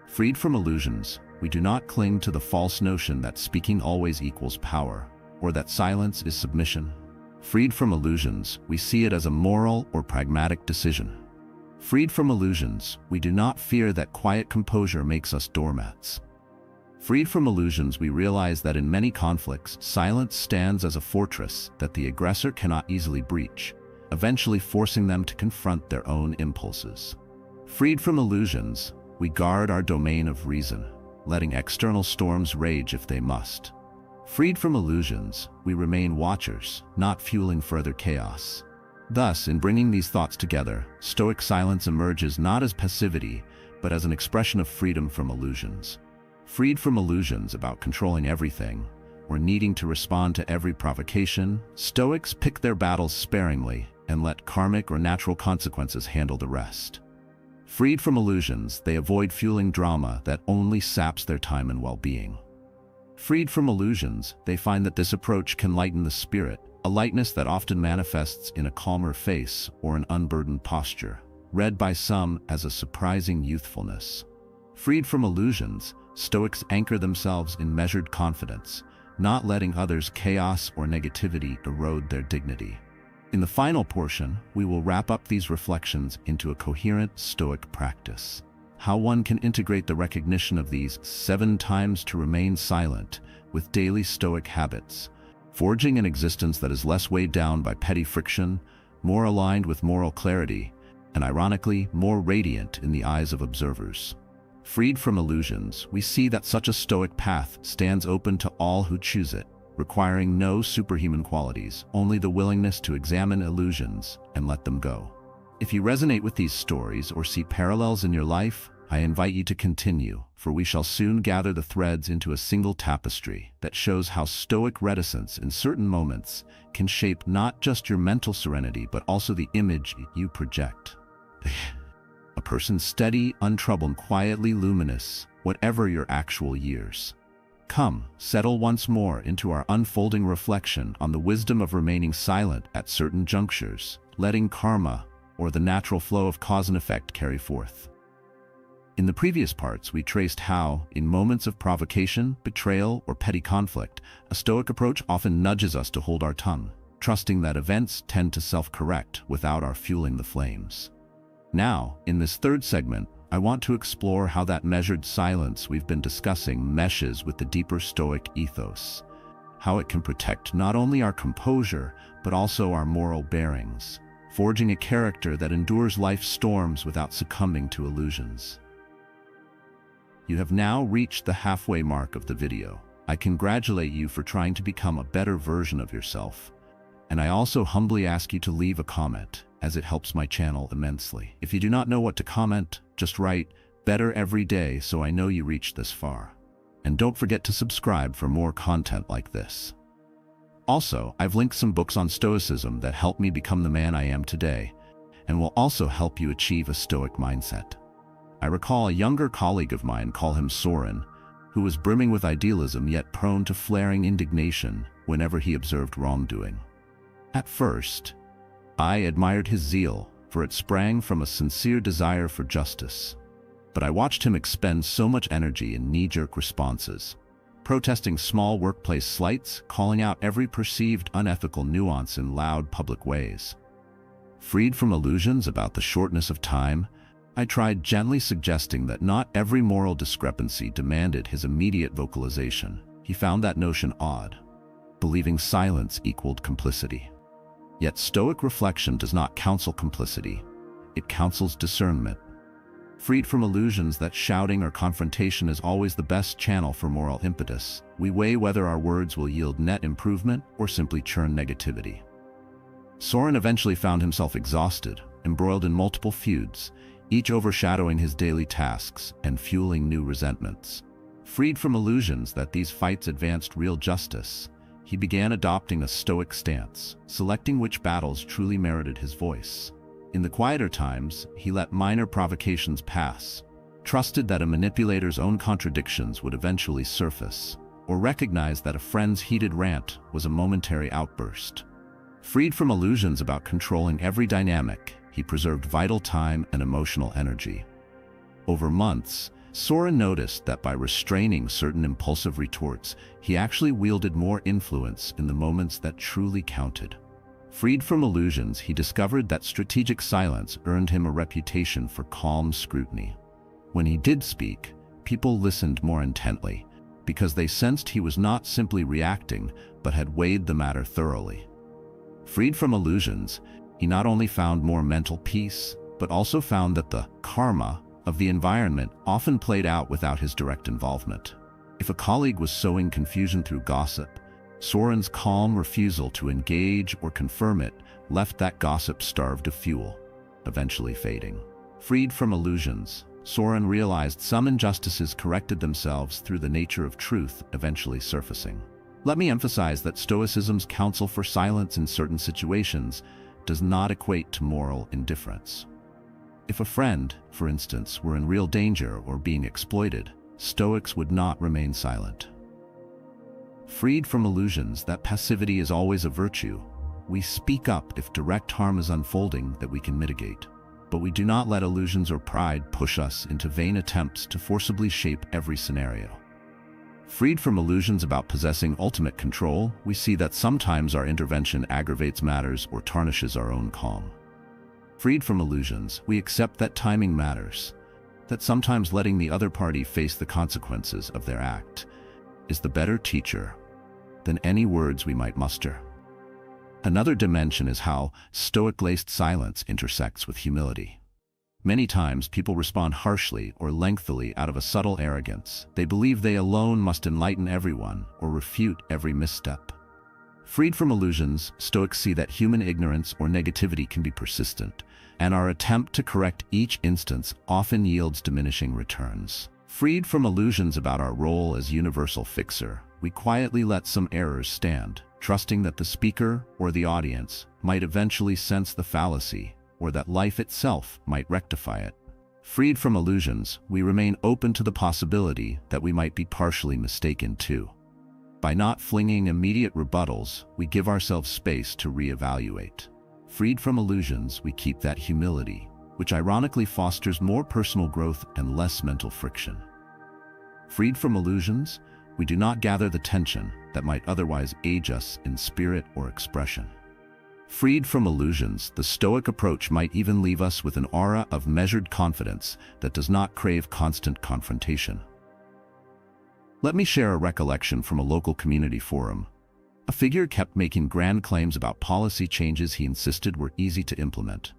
Freed from illusions, we do not cling to the false notion that speaking always equals power, or that silence is submission. Freed from illusions, we see it as a moral or pragmatic decision. Freed from illusions, we do not fear that quiet composure makes us doormats. Freed from illusions, we realize that in many conflicts, silence stands as a fortress that the aggressor cannot easily breach, eventually forcing them to confront their own impulses. Freed from illusions, we guard our domain of reason, letting external storms rage if they must. Freed from illusions, we remain watchers, not fueling further chaos. Thus, in bringing these thoughts together, Stoic silence emerges not as passivity, but as an expression of freedom from illusions. Freed from illusions about controlling everything, or needing to respond to every provocation, Stoics pick their battles sparingly and let karmic or natural consequences handle the rest. Freed from illusions, they avoid fueling drama that only saps their time and well-being. Freed from illusions, they find that this approach can lighten the spirit, a lightness that often manifests in a calmer face or an unburdened posture, read by some as a surprising youthfulness. Freed from illusions, Stoics anchor themselves in measured confidence, not letting others' chaos or negativity erode their dignity. In the final portion, we will wrap up these reflections into a coherent Stoic practice. How one can integrate the recognition of these 7 times to remain silent with daily Stoic habits, forging an existence that is less weighed down by petty friction, more aligned with moral clarity, and ironically, more radiant in the eyes of observers. Freed from illusions, we see that such a Stoic path stands open to all who choose it, requiring no superhuman qualities, only the willingness to examine illusions and let them go. If you resonate with these stories or see parallels in your life, I invite you to continue, for we shall soon gather the threads into a single tapestry that shows how Stoic reticence in certain moments can shape not just your mental serenity but also the image you project. A person steady, untroubled, quietly luminous, whatever your actual years. Come, settle once more into our unfolding reflection on the wisdom of remaining silent at certain junctures, letting karma, or the natural flow of cause and effect, carry forth. In the previous parts, we traced how, in moments of provocation, betrayal, or petty conflict, a Stoic approach often nudges us to hold our tongue, trusting that events tend to self-correct without our fueling the flames. Now, in this third segment, I want to explore how that measured silence we've been discussing meshes with the deeper Stoic ethos, how it can protect not only our composure, but also our moral bearings, forging a character that endures life's storms without succumbing to illusions. You have now reached the halfway mark of the video. I congratulate you for trying to become a better version of yourself, and I also humbly ask you to leave a comment, as it helps my channel immensely. If you do not know what to comment, Just write, "Better every day," so I know you reached this far. And don't forget to subscribe for more content like this. Also, I've linked some books on Stoicism that helped me become the man I am today, and will also help you achieve a Stoic mindset. I recall a younger colleague of mine call him Soren, who was brimming with idealism yet prone to flaring indignation whenever he observed wrongdoing. At first, I admired his zeal, for it sprang from a sincere desire for justice. But I watched him expend so much energy in knee-jerk responses, protesting small workplace slights, calling out every perceived unethical nuance in loud public ways. Freed from illusions about the shortness of time, I tried gently suggesting that not every moral discrepancy demanded his immediate vocalization. He found that notion odd, believing silence equaled complicity. Yet Stoic reflection does not counsel complicity, it counsels discernment. Freed from illusions that shouting or confrontation is always the best channel for moral impetus, we weigh whether our words will yield net improvement or simply churn negativity. Soren eventually found himself exhausted, embroiled in multiple feuds, each overshadowing his daily tasks and fueling new resentments. Freed from illusions that these fights advanced real justice, he began adopting a Stoic stance, selecting which battles truly merited his voice. In the quieter times, he let minor provocations pass, trusted that a manipulator's own contradictions would eventually surface, or recognized that a friend's heated rant was a momentary outburst. Freed from illusions about controlling every dynamic, he preserved vital time and emotional energy. Over months, Soren noticed that by restraining certain impulsive retorts, he actually wielded more influence in the moments that truly counted. Freed from illusions, he discovered that strategic silence earned him a reputation for calm scrutiny. When he did speak, people listened more intently, because they sensed he was not simply reacting, but had weighed the matter thoroughly. Freed from illusions, he not only found more mental peace, but also found that the karma of the environment often played out without his direct involvement. If a colleague was sowing confusion through gossip, Soren's calm refusal to engage or confirm it left that gossip starved of fuel, eventually fading. Freed from illusions, Soren realized some injustices corrected themselves through the nature of truth eventually surfacing. Let me emphasize that Stoicism's counsel for silence in certain situations does not equate to moral indifference. If a friend, for instance, were in real danger or being exploited, Stoics would not remain silent. Freed from illusions that passivity is always a virtue, we speak up if direct harm is unfolding that we can mitigate. But we do not let illusions or pride push us into vain attempts to forcibly shape every scenario. Freed from illusions about possessing ultimate control, we see that sometimes our intervention aggravates matters or tarnishes our own calm. Freed from illusions, we accept that timing matters, that sometimes letting the other party face the consequences of their act is the better teacher than any words we might muster. Another dimension is how Stoic-laced silence intersects with humility. Many times people respond harshly or lengthily out of a subtle arrogance. They believe they alone must enlighten everyone or refute every misstep. Freed from illusions, Stoics see that human ignorance or negativity can be persistent, and our attempt to correct each instance often yields diminishing returns. Freed from illusions about our role as universal fixer, we quietly let some errors stand, trusting that the speaker or the audience might eventually sense the fallacy, or that life itself might rectify it. Freed from illusions, we remain open to the possibility that we might be partially mistaken too. By not flinging immediate rebuttals, we give ourselves space to reevaluate. Freed from illusions, we keep that humility, which ironically fosters more personal growth and less mental friction. Freed from illusions, we do not gather the tension that might otherwise age us in spirit or expression. Freed from illusions, the Stoic approach might even leave us with an aura of measured confidence that does not crave constant confrontation. Let me share a recollection from a local community forum. A figure kept making grand claims about policy changes he insisted were easy to implement.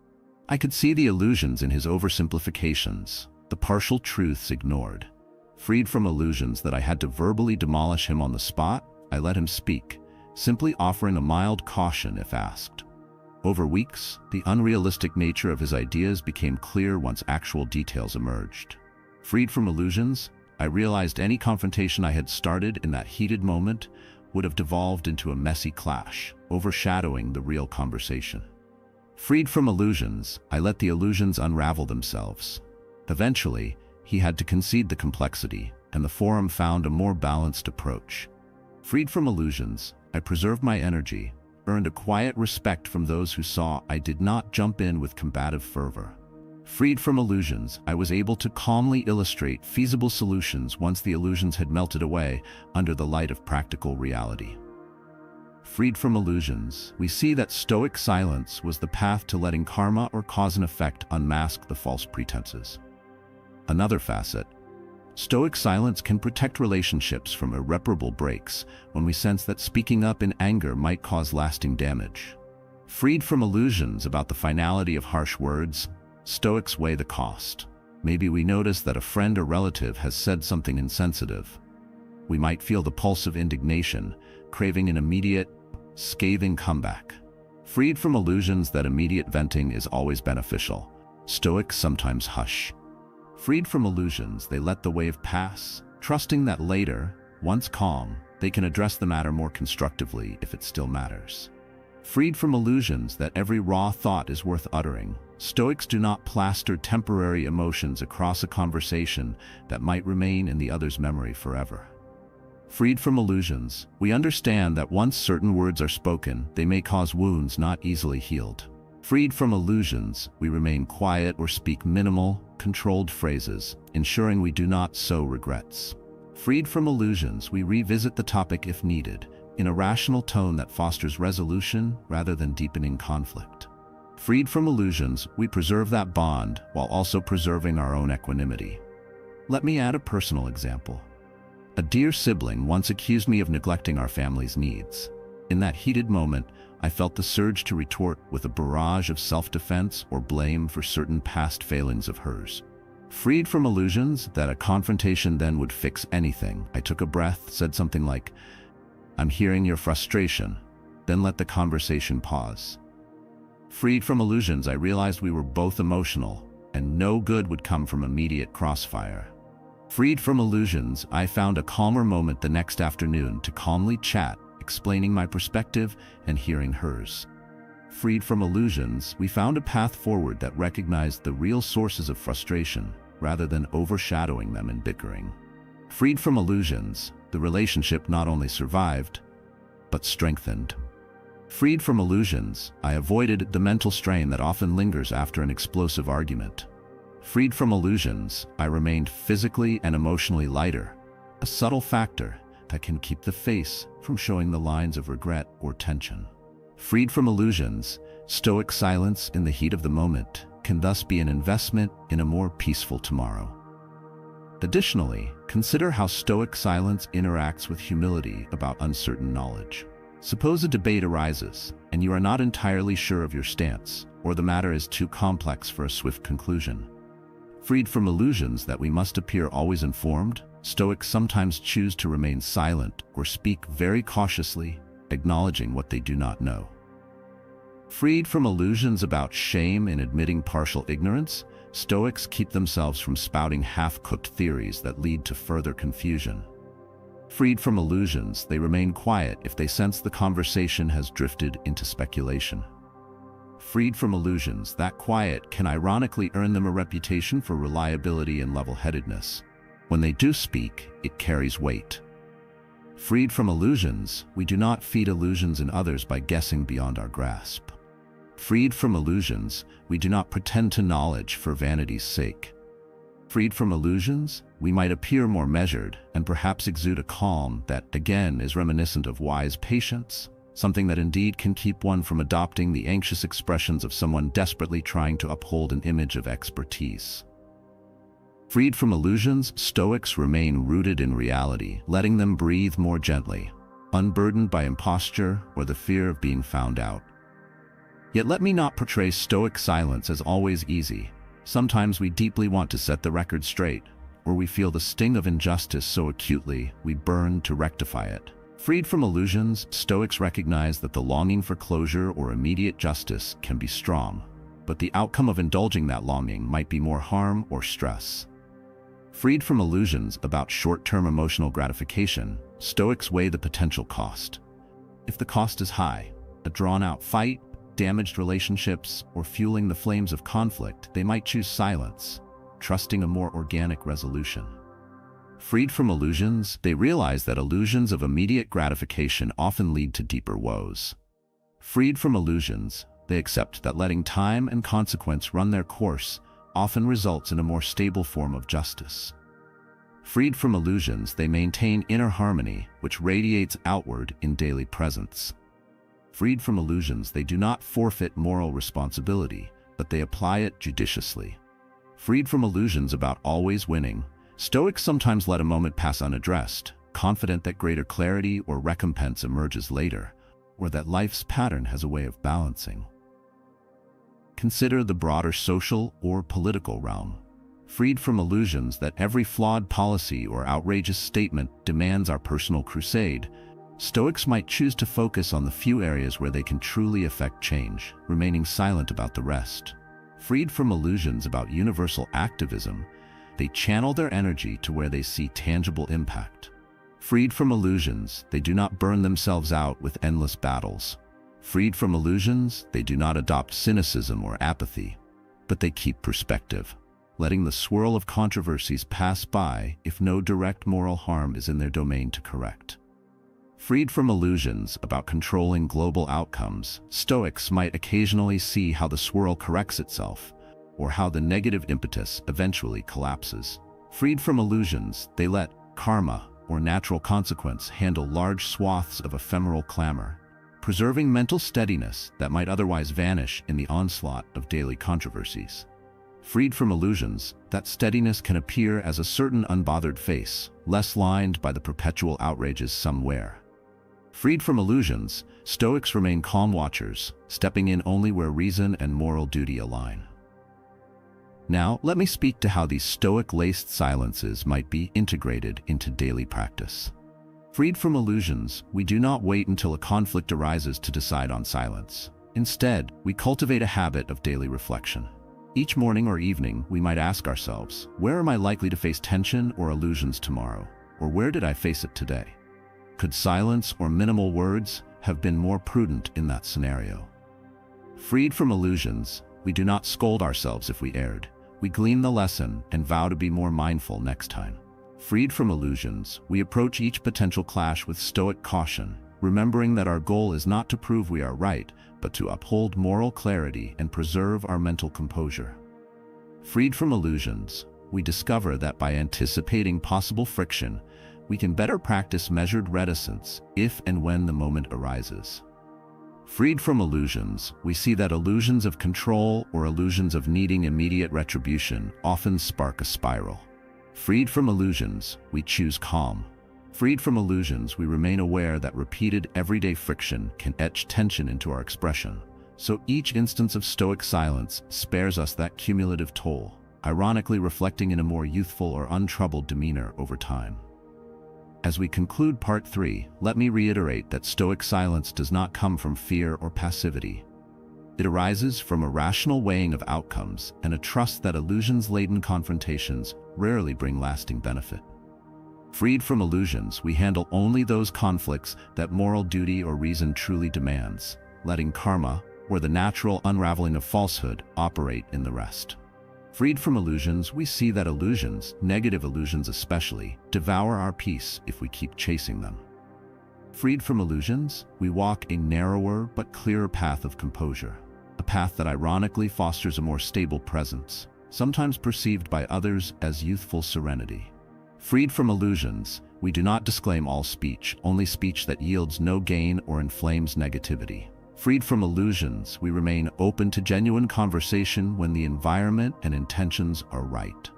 I could see the illusions in his oversimplifications, the partial truths ignored. Freed from illusions that I had to verbally demolish him on the spot, I let him speak, simply offering a mild caution if asked. Over weeks, the unrealistic nature of his ideas became clear once actual details emerged. Freed from illusions, I realized any confrontation I had started in that heated moment would have devolved into a messy clash, overshadowing the real conversation. Freed from illusions, I let the illusions unravel themselves. Eventually, he had to concede the complexity, and the forum found a more balanced approach. Freed from illusions, I preserved my energy, earned a quiet respect from those who saw I did not jump in with combative fervor. Freed from illusions, I was able to calmly illustrate feasible solutions once the illusions had melted away under the light of practical reality. Freed from illusions, we see that Stoic silence was the path to letting karma or cause and effect unmask the false pretenses. Another facet, Stoic silence can protect relationships from irreparable breaks when we sense that speaking up in anger might cause lasting damage. Freed from illusions about the finality of harsh words, Stoics weigh the cost. Maybe we notice that a friend or relative has said something insensitive. We might feel the pulse of indignation, craving an immediate, scathing comeback. Freed from illusions that immediate venting is always beneficial, Stoics sometimes hush. Freed from illusions, they let the wave pass, trusting that later, once calm, they can address the matter more constructively if it still matters. Freed from illusions that every raw thought is worth uttering, Stoics do not plaster temporary emotions across a conversation that might remain in the other's memory forever. Freed from illusions, we understand that once certain words are spoken, they may cause wounds not easily healed. Freed from illusions, we remain quiet or speak minimal, controlled phrases, ensuring we do not sow regrets. Freed from illusions, we revisit the topic if needed, in a rational tone that fosters resolution rather than deepening conflict. Freed from illusions, we preserve that bond while also preserving our own equanimity. Let me add a personal example. A dear sibling once accused me of neglecting our family's needs. In that heated moment, I felt the surge to retort with a barrage of self-defense or blame for certain past failings of hers. Freed from illusions that a confrontation then would fix anything, I took a breath, said something like, "I'm hearing your frustration," then let the conversation pause. Freed from illusions, I realized we were both emotional, and no good would come from immediate crossfire. Freed from illusions, I found a calmer moment the next afternoon to calmly chat, explaining my perspective and hearing hers. Freed from illusions, we found a path forward that recognized the real sources of frustration, rather than overshadowing them in bickering. Freed from illusions, the relationship not only survived, but strengthened. Freed from illusions, I avoided the mental strain that often lingers after an explosive argument. Freed from illusions, I remained physically and emotionally lighter, a subtle factor that can keep the face from showing the lines of regret or tension. Freed from illusions, Stoic silence in the heat of the moment can thus be an investment in a more peaceful tomorrow. Additionally, consider how Stoic silence interacts with humility about uncertain knowledge. Suppose a debate arises, and you are not entirely sure of your stance, or the matter is too complex for a swift conclusion. Freed from illusions that we must appear always informed, Stoics sometimes choose to remain silent or speak very cautiously, acknowledging what they do not know. Freed from illusions about shame in admitting partial ignorance, Stoics keep themselves from spouting half-cooked theories that lead to further confusion. Freed from illusions, they remain quiet if they sense the conversation has drifted into speculation. Freed from illusions, that quiet can ironically earn them a reputation for reliability and level-headedness. When they do speak, it carries weight. Freed from illusions, we do not feed illusions in others by guessing beyond our grasp. Freed from illusions, we do not pretend to knowledge for vanity's sake. Freed from illusions, we might appear more measured and perhaps exude a calm that, again, is reminiscent of wise patience, something that indeed can keep one from adopting the anxious expressions of someone desperately trying to uphold an image of expertise. Freed from illusions, Stoics remain rooted in reality, letting them breathe more gently, unburdened by imposture or the fear of being found out. Yet let me not portray Stoic silence as always easy. Sometimes we deeply want to set the record straight, or we feel the sting of injustice so acutely we burn to rectify it. Freed from illusions, Stoics recognize that the longing for closure or immediate justice can be strong, but the outcome of indulging that longing might be more harm or stress. Freed from illusions about short-term emotional gratification, Stoics weigh the potential cost. If the cost is high, a drawn-out fight, damaged relationships, or fueling the flames of conflict, they might choose silence, trusting a more organic resolution. Freed from illusions, they realize that illusions of immediate gratification often lead to deeper woes. Freed from illusions, they accept that letting time and consequence run their course often results in a more stable form of justice. Freed from illusions, they maintain inner harmony, which radiates outward in daily presence. Freed from illusions, they do not forfeit moral responsibility, but they apply it judiciously. Freed from illusions about always winning, Stoics sometimes let a moment pass unaddressed, confident that greater clarity or recompense emerges later, or that life's pattern has a way of balancing. Consider the broader social or political realm. Freed from illusions that every flawed policy or outrageous statement demands our personal crusade, Stoics might choose to focus on the few areas where they can truly affect change, remaining silent about the rest. Freed from illusions about universal activism, they channel their energy to where they see tangible impact. Freed from illusions, they do not burn themselves out with endless battles. Freed from illusions, they do not adopt cynicism or apathy, but they keep perspective, letting the swirl of controversies pass by if no direct moral harm is in their domain to correct. Freed from illusions about controlling global outcomes, Stoics might occasionally see how the swirl corrects itself, or how the negative impetus eventually collapses. Freed from illusions, they let karma, or natural consequence, handle large swaths of ephemeral clamor, preserving mental steadiness that might otherwise vanish in the onslaught of daily controversies. Freed from illusions, that steadiness can appear as a certain unbothered face, less lined by the perpetual outrages some wear. Freed from illusions, Stoics remain calm watchers, stepping in only where reason and moral duty align. Now, let me speak to how these Stoic-laced silences might be integrated into daily practice. Freed from illusions, we do not wait until a conflict arises to decide on silence. Instead, we cultivate a habit of daily reflection. Each morning or evening, we might ask ourselves, where am I likely to face tension or illusions tomorrow? Or where did I face it today? Could silence or minimal words have been more prudent in that scenario? Freed from illusions, we do not scold ourselves if we erred. We glean the lesson and vow to be more mindful next time. Freed from illusions, we approach each potential clash with Stoic caution, remembering that our goal is not to prove we are right, but to uphold moral clarity and preserve our mental composure. Freed from illusions, we discover that by anticipating possible friction, we can better practice measured reticence if and when the moment arises. Freed from illusions, we see that illusions of control or illusions of needing immediate retribution often spark a spiral. Freed from illusions, we choose calm. Freed from illusions, we remain aware that repeated everyday friction can etch tension into our expression. So each instance of Stoic silence spares us that cumulative toll, ironically reflecting in a more youthful or untroubled demeanor over time. As we conclude Part 3, let me reiterate that Stoic silence does not come from fear or passivity. It arises from a rational weighing of outcomes and a trust that illusions-laden confrontations rarely bring lasting benefit. Freed from illusions, we handle only those conflicts that moral duty or reason truly demands, letting karma, or the natural unraveling of falsehood, operate in the rest. Freed from illusions, we see that illusions, negative illusions especially, devour our peace if we keep chasing them. Freed from illusions, we walk a narrower but clearer path of composure, a path that ironically fosters a more stable presence, sometimes perceived by others as youthful serenity. Freed from illusions, we do not disclaim all speech, only speech that yields no gain or inflames negativity. Freed from illusions, we remain open to genuine conversation when the environment and intentions are right.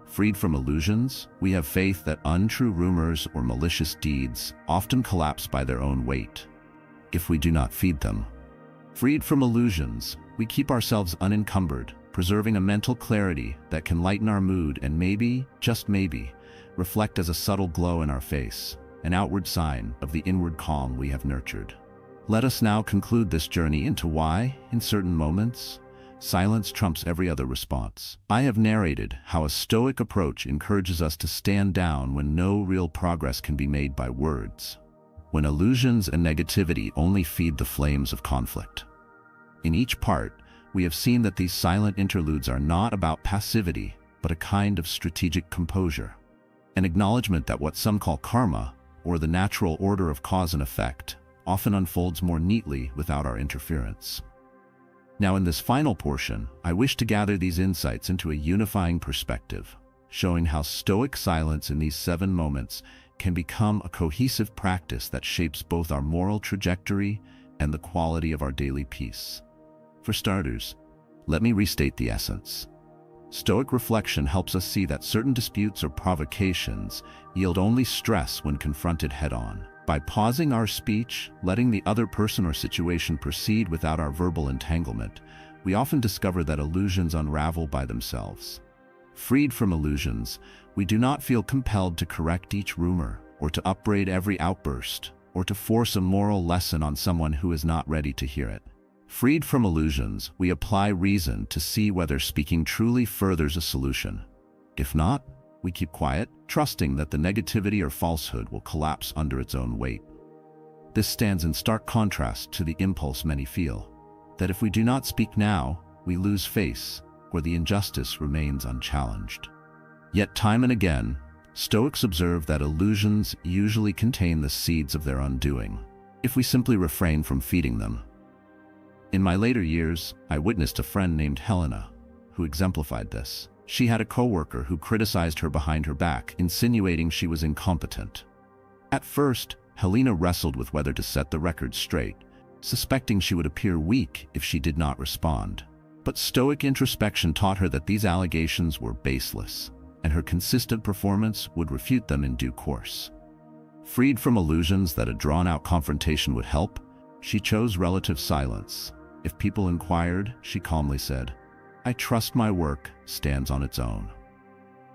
Freed from illusions, we have faith that untrue rumors or malicious deeds often collapse by their own weight, if we do not feed them. Freed from illusions, we keep ourselves unencumbered, preserving a mental clarity that can lighten our mood and maybe, just maybe, reflect as a subtle glow in our face. an outward sign of the inward calm we have nurtured. Let us now conclude this journey into why, in certain moments, silence trumps every other response. I have narrated how a Stoic approach encourages us to stand down when no real progress can be made by words, when illusions and negativity only feed the flames of conflict. In each part, we have seen that these silent interludes are not about passivity, but a kind of strategic composure, an acknowledgement that what some call karma, or the natural order of cause and effect, often unfolds more neatly without our interference. Now, in this final portion, I wish to gather these insights into a unifying perspective, showing how Stoic silence in these 7 moments can become a cohesive practice that shapes both our moral trajectory and the quality of our daily peace. For starters, let me restate the essence. Stoic reflection helps us see that certain disputes or provocations yield only stress when confronted head-on. By pausing our speech, letting the other person or situation proceed without our verbal entanglement, we often discover that illusions unravel by themselves. Freed from illusions, we do not feel compelled to correct each rumor, or to upbraid every outburst, or to force a moral lesson on someone who is not ready to hear it. Freed from illusions, we apply reason to see whether speaking truly furthers a solution. If not, we keep quiet, trusting that the negativity or falsehood will collapse under its own weight. This stands in stark contrast to the impulse many feel, that if we do not speak now, we lose face, or the injustice remains unchallenged. Yet time and again, Stoics observe that illusions usually contain the seeds of their undoing, if we simply refrain from feeding them. In my later years, I witnessed a friend named Helena, who exemplified this. She had a coworker who criticized her behind her back, insinuating she was incompetent. At first, Helena wrestled with whether to set the record straight, suspecting she would appear weak if she did not respond. But Stoic introspection taught her that these allegations were baseless, and her consistent performance would refute them in due course. Freed from illusions that a drawn-out confrontation would help, she chose relative silence. If people inquired, she calmly said, "I trust my work stands on its own."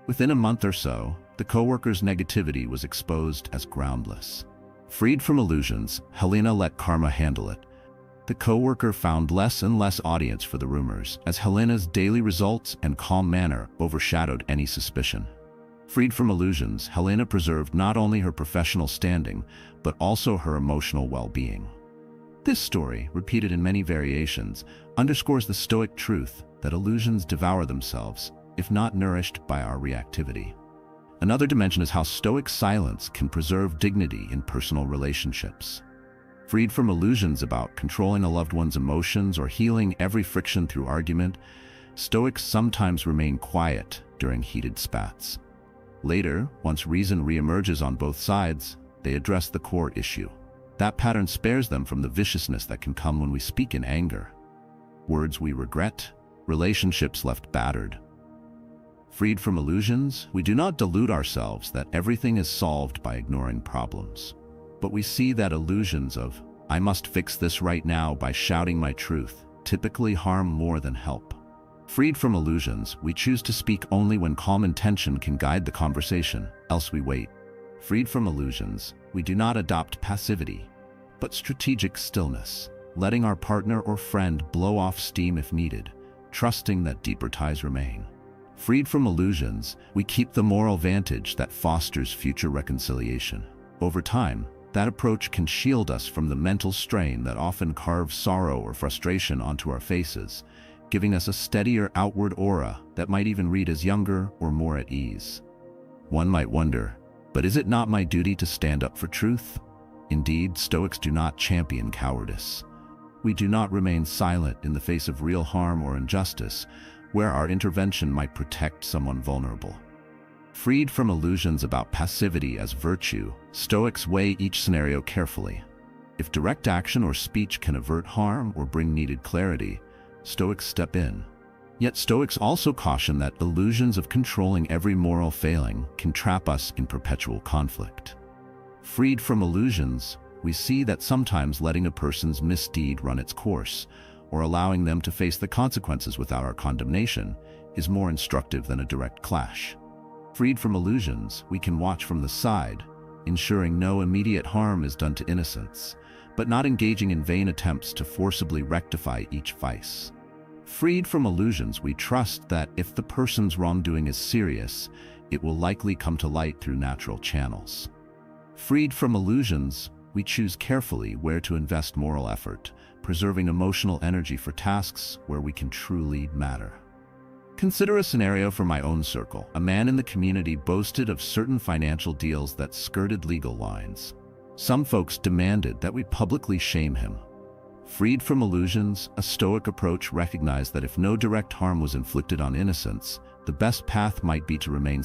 Within a month or so, the coworker's negativity was exposed as groundless. Freed from illusions, Helena let karma handle it. The coworker found less and less audience for the rumors, as Helena's daily results and calm manner overshadowed any suspicion. Freed from illusions, Helena preserved not only her professional standing, but also her emotional well-being. This story, repeated in many variations, underscores the Stoic truth that illusions devour themselves, if not nourished by our reactivity. Another dimension is how Stoic silence can preserve dignity in personal relationships. Freed from illusions about controlling a loved one's emotions or healing every friction through argument, Stoics sometimes remain quiet during heated spats. Later, once reason reemerges on both sides, they address the core issue. That pattern spares them from the viciousness that can come when we speak in anger. Words we regret, relationships left battered. Freed from illusions, we do not delude ourselves that everything is solved by ignoring problems. But we see that illusions of, "I must fix this right now by shouting my truth," typically harm more than help. Freed from illusions, we choose to speak only when calm intention can guide the conversation, else we wait. Freed from illusions, we do not adopt passivity, but strategic stillness, letting our partner or friend blow off steam if needed, trusting that deeper ties remain. Freed from illusions, we keep the moral vantage that fosters future reconciliation. Over time, that approach can shield us from the mental strain that often carves sorrow or frustration onto our faces, giving us a steadier outward aura that might even read as younger or more at ease. One might wonder, but is it not my duty to stand up for truth? Indeed, Stoics do not champion cowardice. We do not remain silent in the face of real harm or injustice, where our intervention might protect someone vulnerable. Freed from illusions about passivity as virtue, Stoics weigh each scenario carefully. If direct action or speech can avert harm or bring needed clarity, Stoics step in. Yet Stoics also caution that illusions of controlling every moral failing can trap us in perpetual conflict. Freed from illusions, we see that sometimes letting a person's misdeed run its course, or allowing them to face the consequences without our condemnation, is more instructive than a direct clash. Freed from illusions, we can watch from the side, ensuring no immediate harm is done to innocents, but not engaging in vain attempts to forcibly rectify each vice. Freed from illusions, we trust that if the person's wrongdoing is serious, it will likely come to light through natural channels. Freed from illusions, we choose carefully where to invest moral effort, preserving emotional energy for tasks where we can truly matter. Consider a scenario from my own circle. A man in the community boasted of certain financial deals that skirted legal lines. Some folks demanded that we publicly shame him. Freed from illusions, a Stoic approach recognized that if no direct harm was inflicted on innocents, the best path might be to remain